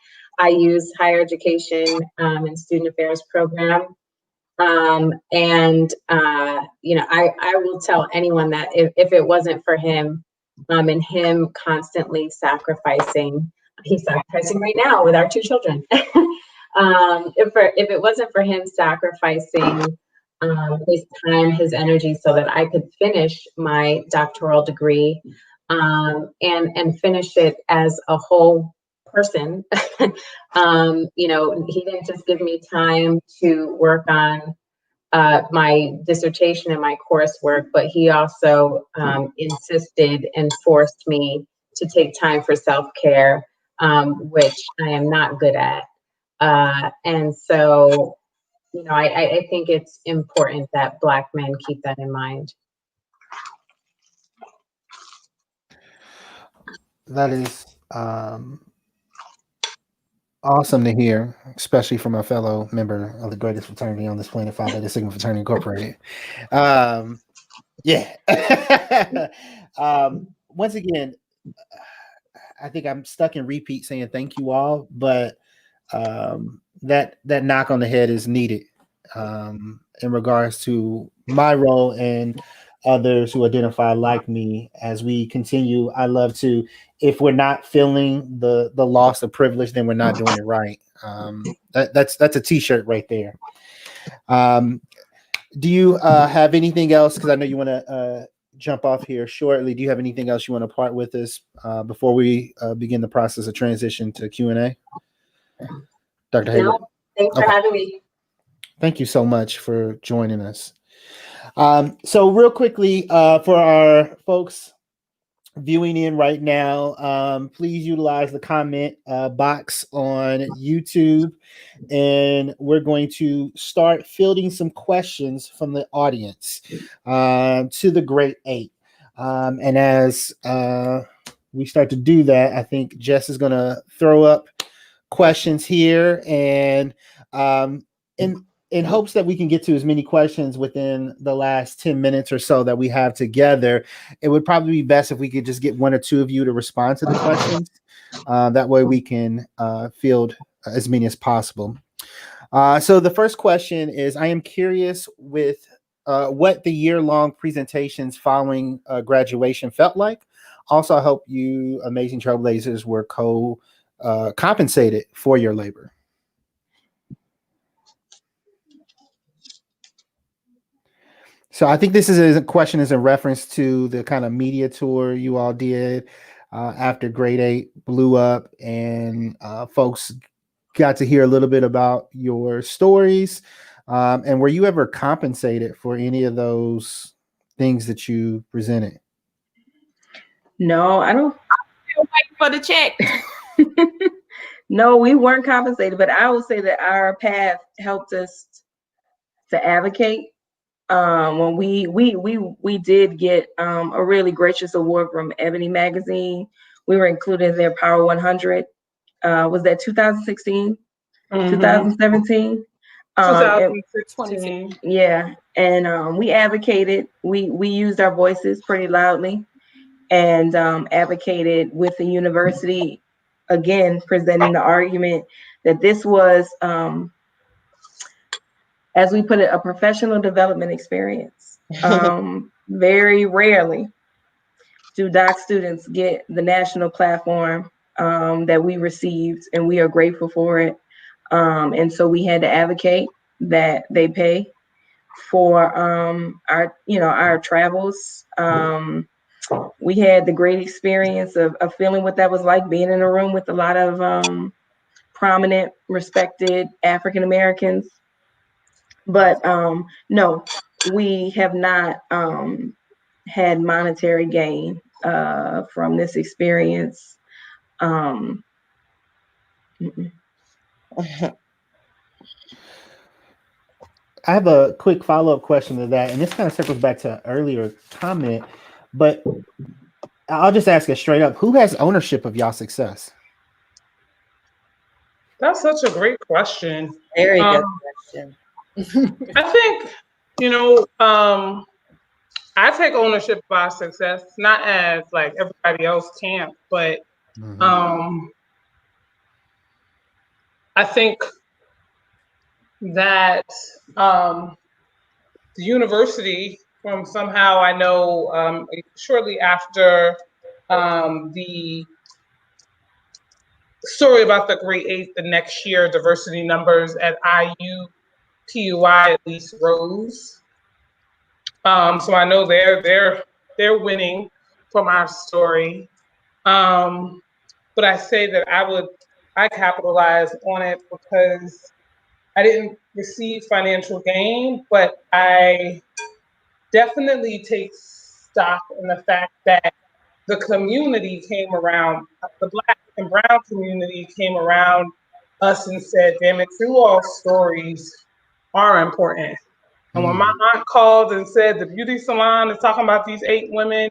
IU's higher education and student affairs program. I will tell anyone that if it wasn't for him, and him constantly sacrificing, he's sacrificing right now with our two children. If it wasn't for him sacrificing his time, his energy, so that I could finish my doctoral degree, and finish it as a whole person. He didn't just give me time to work on my dissertation and my coursework, but he also insisted and forced me to take time for self-care, which I am not good at. And so, I think it's important that Black men keep that in mind. That is awesome to hear, especially from a fellow member of the greatest fraternity on this planet, Phi Beta Sigma Fraternity Incorporated. Yeah. Once again, I think I'm stuck in repeat saying thank you all, but that knock on the head is needed in regards to my role and others who identify like me as we continue. I love to, if we're not feeling the loss of privilege, then we're not doing it right. That's a t-shirt right there. Do you have anything else? Because I know you want to jump off here shortly. Do you have anything else you want to part with us before we begin the process of transition to Q&A? Dr. Hayward. No, thanks for having me. Thank you so much for joining us. So real quickly, for our folks viewing in right now, please utilize the comment box on YouTube, and we're going to start fielding some questions from the audience to the Great Eight. And as we start to do that, I think Jess is going to throw up questions here, and in hopes that we can get to as many questions within the last 10 minutes or so that we have together, it would probably be best if we could just get one or two of you to respond to the questions. That way we can field as many as possible. So the first question is, I am curious with what the year-long presentations following graduation felt like. Also, I hope you amazing trailblazers were compensated for your labor. So I think this is a question is in reference to the kind of media tour you all did after Grade 8 blew up, and folks got to hear a little bit about your stories. And were you ever compensated for any of those things that you presented? No, I don't. I'm waiting for the check. No, we weren't compensated, but I will say that our path helped us to advocate. When we did get a really gracious award from Ebony Magazine. We were included in their Power 100. Was that 2016, 2017? 2016. Yeah, and we advocated. We used our voices pretty loudly, and advocated with the university, again presenting the argument that this was, as we put it, a professional development experience. Very rarely do doc students get the national platform that we received, and we are grateful for it. And so we had to advocate that they pay for our travels. We had the great experience of feeling what that was like, being in a room with a lot of prominent, respected African Americans. But no, we have not had monetary gain from this experience. Mm-mm. I have a quick follow-up question to that, and this kind of circles back to an earlier comment, but I'll just ask it straight up. Who has ownership of y'all success? That's such a great question. Very good question. I think, I take ownership of our success, not as like everybody else can't, but I think that the university, from somehow I know shortly after the story about the grade 8, the next year diversity numbers at IU, PUI at least rose. So I know they're winning from our story. But I say that I capitalize on it because I didn't receive financial gain, but I definitely take stock in the fact that the community came around, the Black and Brown community came around us and said, damn it, you all stories are important. And when my aunt called and said the beauty salon is talking about these 8 women,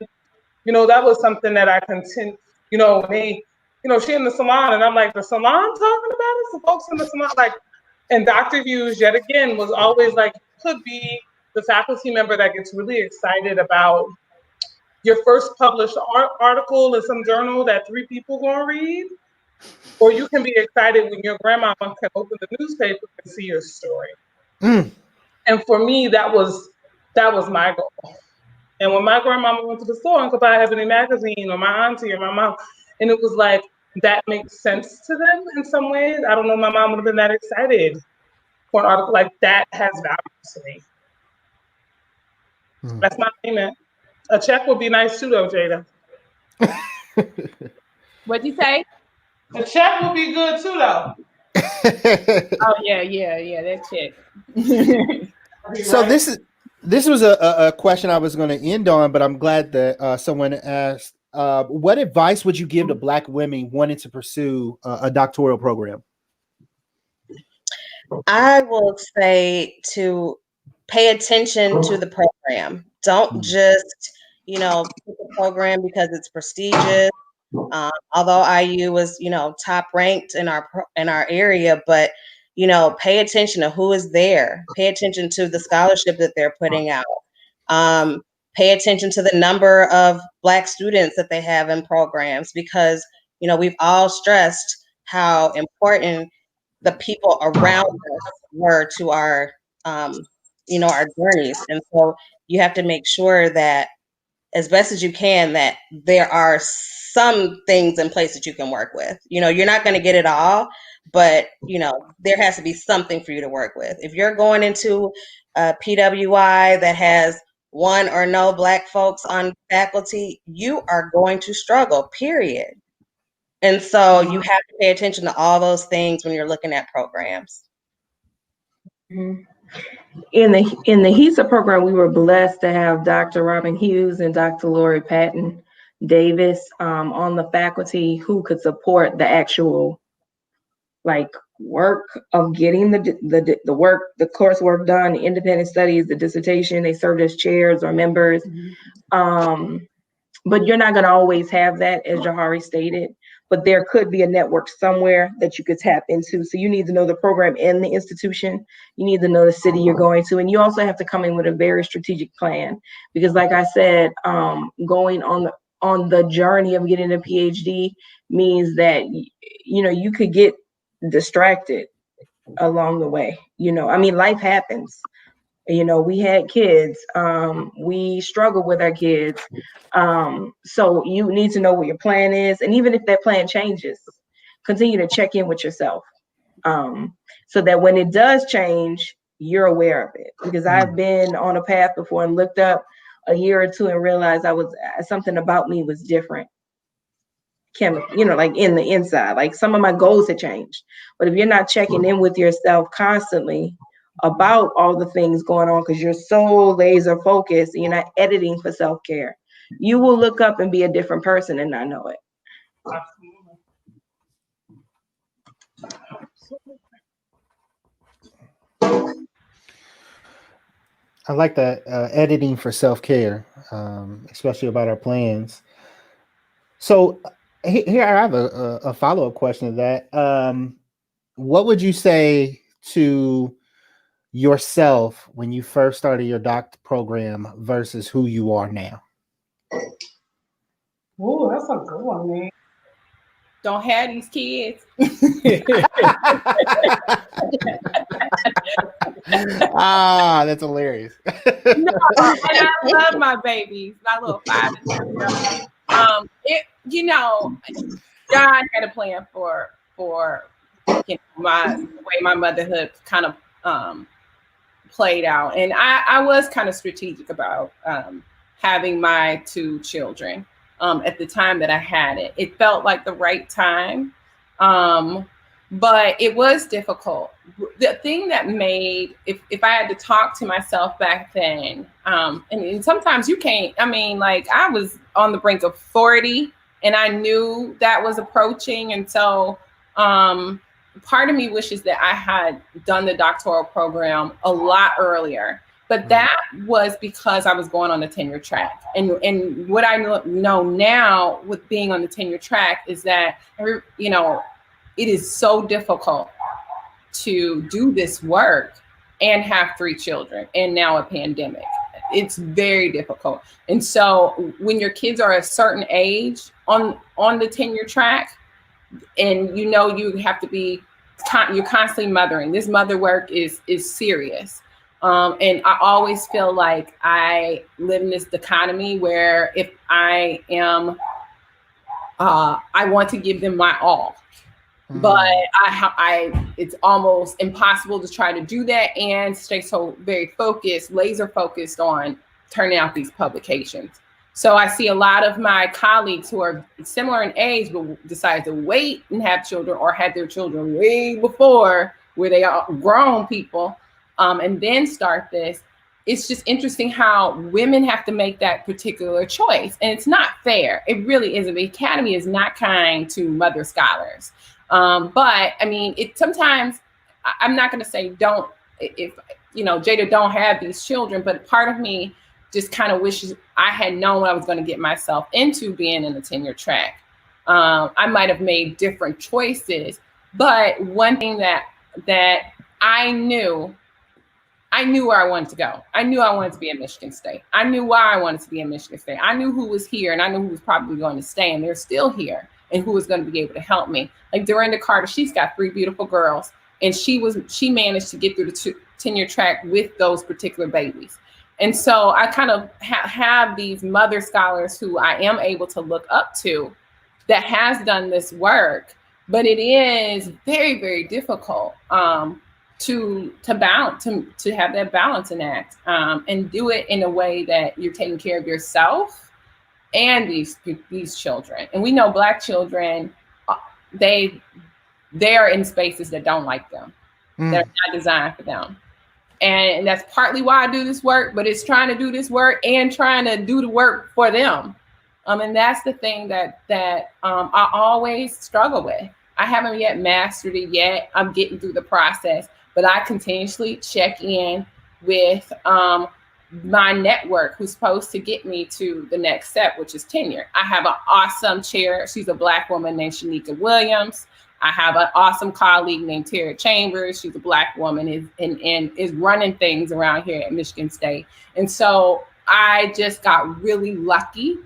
that was something that I continued, when they, she in the salon and I'm like, the salon talking about it? The folks in the salon, like, and Dr. Hughes, yet again, was always like, could be the faculty member that gets really excited about your first published article in some journal that 3 people gonna read, or you can be excited when your grandma can open the newspaper and see your story. And for me, that was my goal. And when my grandmama went to the store and could buy Ebony magazine, or my auntie or my mom, and it was like, that makes sense to them in some ways. I don't know, my mom would have been that excited for an article like that has value to me. That's my payment. A check would be nice too, though, Jada. What'd you say? A check would be good too, though. Oh yeah, that check. So this was a question I was going to end on, but I'm glad that someone asked. What advice would you give to Black women wanting to pursue a doctoral program? I will say to pay attention to the program. Don't just, pick a program because it's prestigious. Although IU was, top ranked in our area, but pay attention to who is there. Pay attention to the scholarship that they're putting out. Pay attention to the number of Black students that they have in programs, because we've all stressed how important the people around us were to our our journeys. And so you have to make sure that as best as you can, that there are some things in place that you can work with. You're not going to get it all, but there has to be something for you to work with. If you're going into a PWI that has 1 or no Black folks on faculty, you are going to struggle, period. And so you have to pay attention to all those things when you're looking at programs. In the HESA program, we were blessed to have Dr. Robin Hughes and Dr. Lori Patton Davis on the faculty who could support the actual work of getting the work, the coursework done, the independent studies, the dissertation. They served as chairs or members. But you're not going to always have that, as Johari stated, but there could be a network somewhere that you could tap into. So you need to know the program and the institution. You need to know the city you're going to. And you also have to come in with a very strategic plan, because like I said, going on the journey of getting a PhD means that, you could get distracted along the way. Life happens. We had kids. We struggle with our kids. So you need to know what your plan is. And even if that plan changes, continue to check in with yourself. So that when it does change, you're aware of it. Because I've been on a path before and looked up a year or two and realized something about me was different. Like in the inside, like some of my goals had changed. But if you're not checking in with yourself constantly, about all the things going on because you're so laser focused and you're not editing for self-care. You will look up and be a different person and not know it. I like that editing for self-care, especially about our plans. So here I have a follow-up question to that. What would you say to yourself when you first started your doctor program versus who you are now? Oh, that's a good one, man. Don't have these kids. That's hilarious. No, and I love my babies, my little 5 and 7-year-olds. God had a plan for the way my motherhood kind of played out, and I was kind of strategic about having my 2 children at the time that I had it. It felt like the right time, but it was difficult. The thing that made, if I had to talk to myself back then, and sometimes you can't, like I was on the brink of 40 and I knew that was approaching. And so part of me wishes that I had done the doctoral program a lot earlier, but that was because I was going on the tenure track. And what I know now with being on the tenure track is that, it is so difficult to do this work and have 3 children and now a pandemic. It's very difficult. And so when your kids are a certain age on the tenure track, and you have to be, you're constantly mothering. This mother work is serious. And I always feel like I live in this dichotomy where if I am, I want to give them my all. But it's almost impossible to try to do that and stay so very focused, laser focused on turning out these publications. So I see a lot of my colleagues who are similar in age, but decide to wait and have children or had their children way before, where they are grown people, and then start this. It's just interesting how women have to make that particular choice. And it's not fair. It really isn't. The Academy is not kind to mother scholars. But sometimes I'm not going to say Jada don't have these children, but part of me just kind of wishes I had known what I was going to get myself into being in the tenure track. I might have made different choices, but one thing that I knew where I wanted to go. I knew I wanted to be at Michigan State. I knew why I wanted to be at Michigan State. I knew who was here and I knew who was probably going to stay, and they're still here, and who was going to be able to help me. Like Dorinda Carter, she's got 3 beautiful girls, and she managed to get through the tenure track with those particular babies. And so I kind of have these mother scholars who I am able to look up to that has done this work, but it is very, very difficult to have that balancing act and do it in a way that you're taking care of yourself and these children. And we know Black children, they are in spaces that don't like them, that are not designed for them. And that's partly why I do this work, but it's trying to do this work and trying to do the work for them. And that's the thing that I always struggle with. I haven't yet mastered it yet. I'm getting through the process, but I continuously check in with my network, who's supposed to get me to the next step, which is tenure. I have an awesome chair. She's a Black woman named Shanika Williams. I have an awesome colleague named Tara Chambers. She's a Black woman and is running things around here at Michigan State. And so I just got really lucky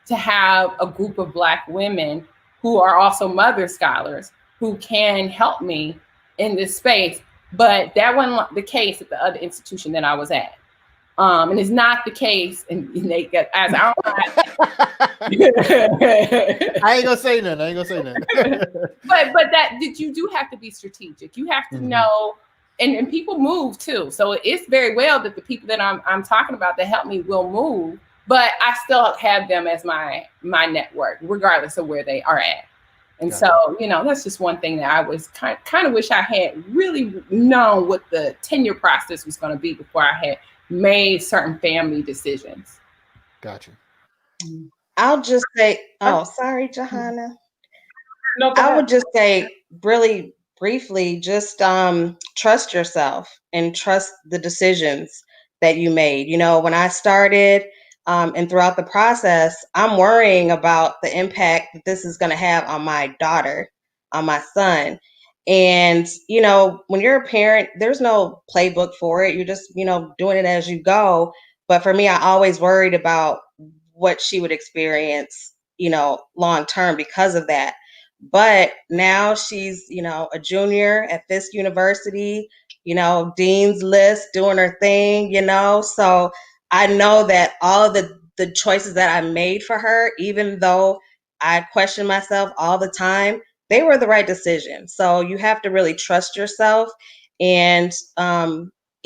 to have a group of Black women who are also mother scholars who can help me in this space. But that wasn't the case at the other institution that I was at. And it's not the case, and they get as I ain't gonna say nothing. but that you do have to be strategic. You have to know, and people move too. So it's very well that the people that I'm talking about that help me will move, but I still have them as my network, regardless of where they are at. And Gotcha. so, that's just one thing that I was kind of wish I had really known what the tenure process was going to be before I had made certain family decisions. Gotcha. I'll just say, oh, sorry, Johanna. No, go I ahead. would just say really briefly, just trust yourself and trust the decisions that you made. When I started and throughout the process, I'm worrying about the impact that this is going to have on my daughter, on my son. And, when you're a parent, there's no playbook for it. You're just, doing it as you go. But for me, I always worried about what she would experience, long term because of that. But now she's, a junior at Fisk University, Dean's List, doing her thing, So I know that all of the choices that I made for her, even though I question myself all the time, they were the right decision. So you have to really trust yourself. And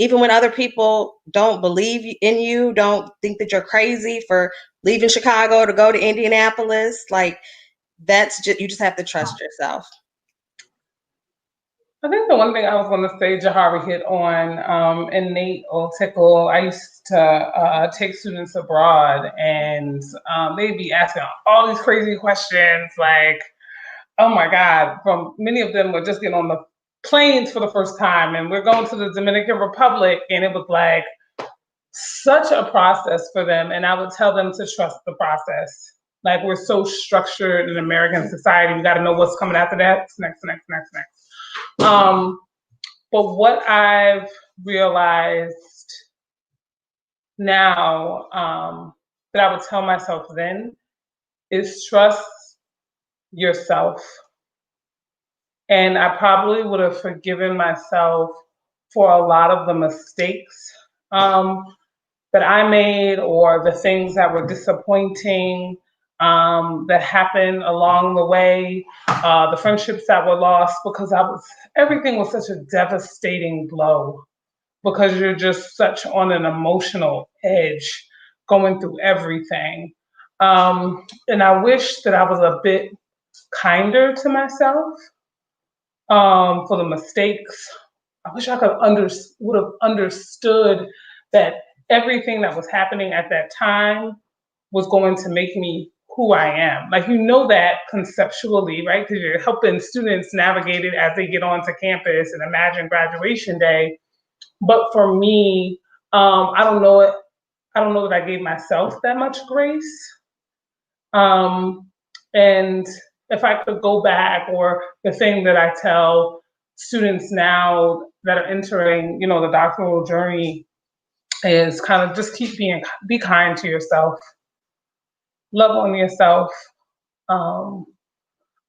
even when other people don't believe in you, don't think that you're crazy for leaving Chicago to go to Indianapolis, like, that's just, you just have to trust yourself. I think the one thing I was going to say, Jahari hit on, and Nate will tickle. I used to take students abroad, and they'd be asking all these crazy questions, like, oh my God, from many of them were just getting on the planes for the first time, and we're going to the Dominican Republic, and it was like such a process for them. And I would tell them to trust the process. Like, we're so structured in American society, we got to know what's coming after that. Next. But what I've realized now, that I would tell myself then is trust yourself. And I probably would have forgiven myself for a lot of the mistakes that I made, or the things that were disappointing that happened along the way, the friendships that were lost, because everything was such a devastating blow, because you're just such on an emotional edge going through everything. And I wish that I was a bit kinder to myself for the mistakes. I wish I would have understood that everything that was happening at that time was going to make me who I am. Like, that conceptually, right? Because you're helping students navigate it as they get onto campus and imagine graduation day. But for me, I don't know that I gave myself that much grace. And if I could go back, or the thing that I tell students now that are entering, the doctoral journey, is kind of just be kind to yourself, love on yourself,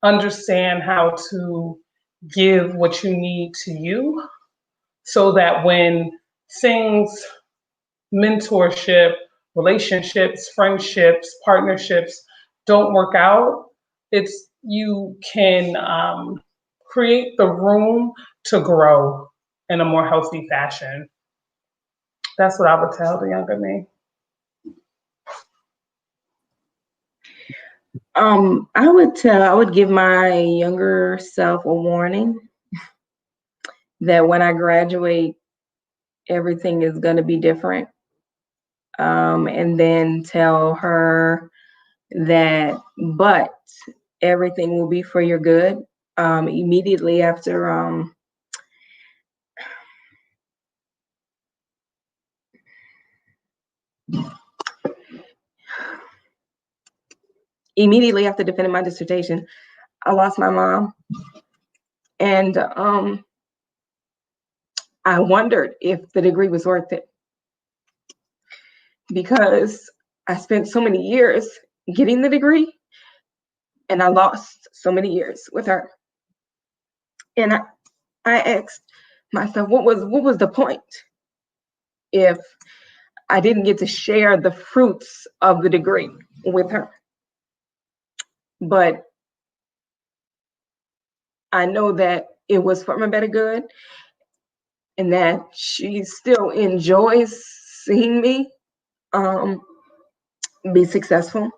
understand how to give what you need to you, so that when things, mentorship, relationships, friendships, partnerships don't work out, you can create the room to grow in a more healthy fashion. That's what I would tell the younger me. I would give my younger self a warning that when I graduate, everything is going to be different. And then tell her that, but everything will be for your good. Immediately after defending my dissertation, I lost my mom. And I wondered if the degree was worth it, because I spent so many years getting the degree, and I lost so many years with her. And I asked myself, what was the point if I didn't get to share the fruits of the degree with her? But I know that it was for my better good, and that she still enjoys seeing me be successful.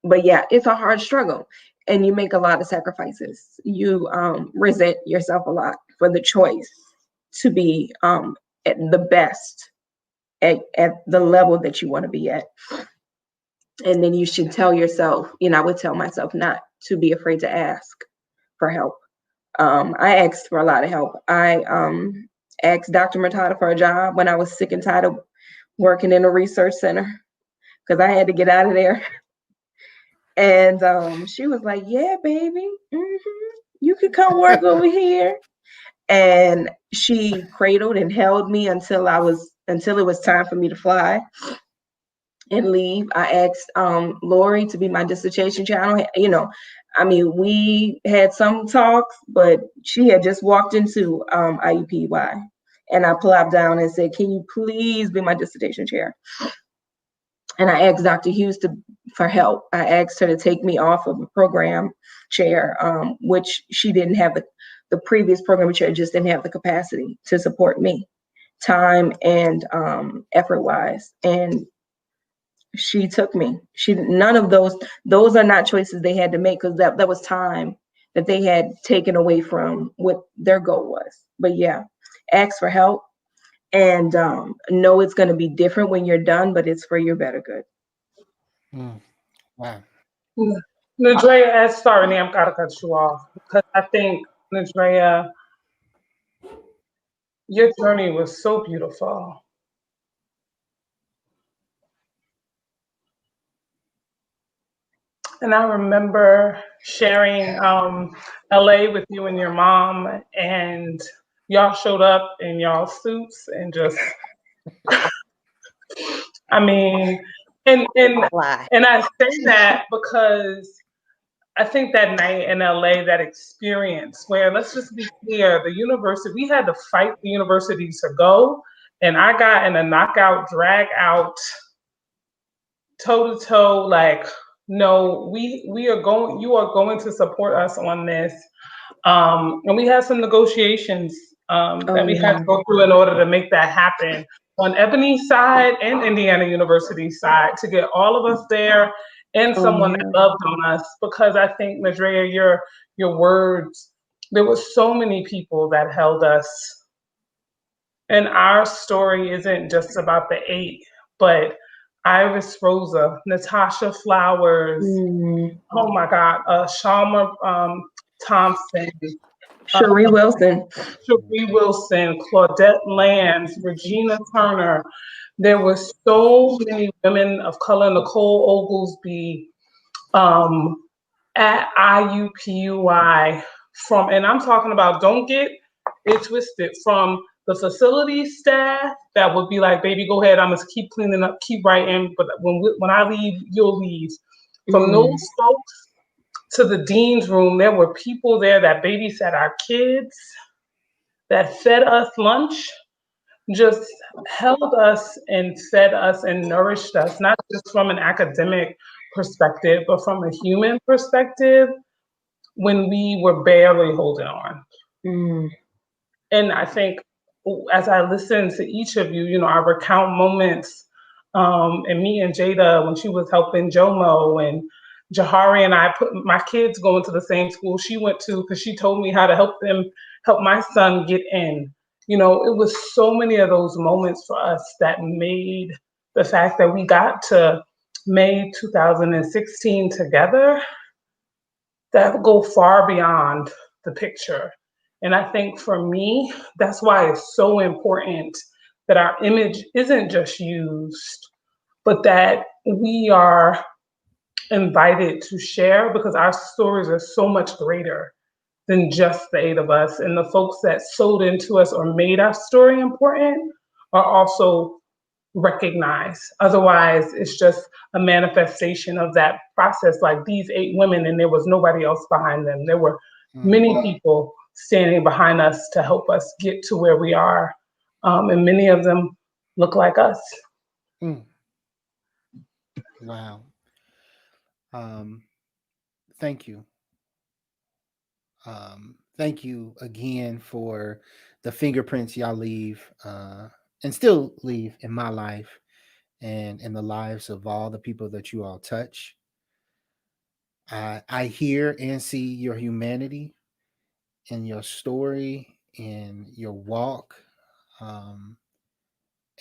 But yeah, it's a hard struggle. and you make a lot of sacrifices. You resent yourself a lot for the choice to be at the best at the level that you want to be at. And then you should tell yourself, I would tell myself not to be afraid to ask for help. I asked for a lot of help. I asked Dr. Murtada for a job when I was sick and tired of working in a research center because I had to get out of there. And she was like, yeah, baby, you could come work over here. And she cradled and held me until it was time for me to fly and leave. I asked Lori to be my dissertation chair. We had some talks, but she had just walked into IUPUI. And I plopped down and said, can you please be my dissertation chair? And I asked Dr. Hughes for help. I asked her to take me off of a program chair, which she didn't have the previous program chair just didn't have the capacity to support me, time and effort-wise. And she took me. None of those are not choices they had to make because that was time that they had taken away from what their goal was. But yeah, ask for help and know it's going to be different when you're done, but it's for your better good. Wow. Nadrea, sorry, I'm gotta cut you off because I think, Nadrea, your journey was so beautiful. And I remember sharing LA with you and your mom, and y'all showed up in y'all suits and just, I mean, and I say that because I think that night in LA, that experience where, let's just be clear, the university, we had to fight the university to go, and I got in a knockout, drag out, toe to toe, like, no, we are going, you are going to support us on this. And we had some negotiations that we had to go through in order to make that happen on Ebony's side and Indiana University's side to get all of us there and someone that loved on us. Because I think, Nadrea, your words, there were so many people that held us. And our story isn't just about the 8, but Iris Rosa, Natasha Flowers, oh my God, Shalma Thompson, Cherie Wilson, Claudette Lands, Regina Turner. There were so many women of color, Nicole Oglesby, at IUPUI and I'm talking about, don't get it twisted, from the facility staff that would be like, baby, go ahead, I'm gonna keep cleaning up, keep writing, but when I leave, you'll leave. From those folks to the dean's room, there were people there that babysat our kids, that fed us lunch, just held us and fed us and nourished us, not just from an academic perspective, but from a human perspective when we were barely holding on. And I think as I listen to each of you, I recount moments, and me and Jada when she was helping Jomo, and Jahari and I put my kids going to the same school she went to because she told me how to help my son get in. It was so many of those moments for us that made the fact that we got to May 2016 together that go far beyond the picture. And I think for me, that's why it's so important that our image isn't just used, but that we are invited to share, because our stories are so much greater than just the 8 of us. And the folks that sold into us or made our story important are also recognized. Otherwise, it's just a manifestation of that process, like these 8 women, and there was nobody else behind them. There were many people standing behind us to help us get to where we are. And many of them look like us. Wow. Thank you. Thank you again for the fingerprints y'all leave and still leave in my life and in the lives of all the people that you all touch. I hear and see your humanity in your story, in your walk. Um,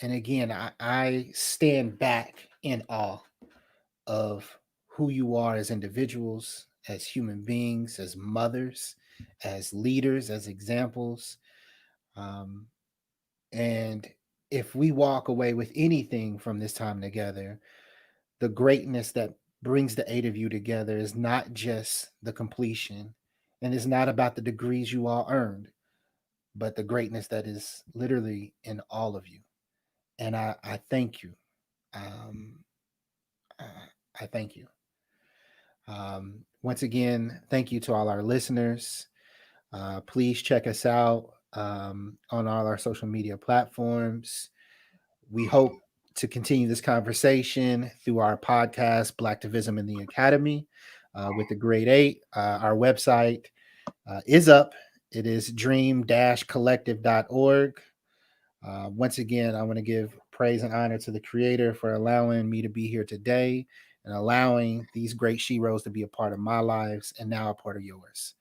and again, I stand back in awe of who you are as individuals, as human beings, as mothers, as leaders, as examples. Um, and if we walk away with anything from this time together, the greatness that brings the eight of you together is not just the completion and is not about the degrees you all earned, but the greatness that is literally in all of you. And I thank you. Um, uh, I thank you. Once again, thank you to all our listeners. Please check us out on all our social media platforms. We hope to continue this conversation through our podcast, Blacktivism in the Academy, with the Grade 8. Our website is up. It is dream-collective.org. Once again, I want to give praise and honor to the Creator for allowing me to be here today and allowing these great sheroes to be a part of my lives and now a part of yours.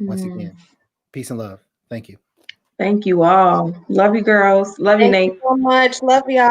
Once again, peace and love. Thank you. Thank you all. Love you, girls. Love you, Thank you Nate. so much. Love y'all.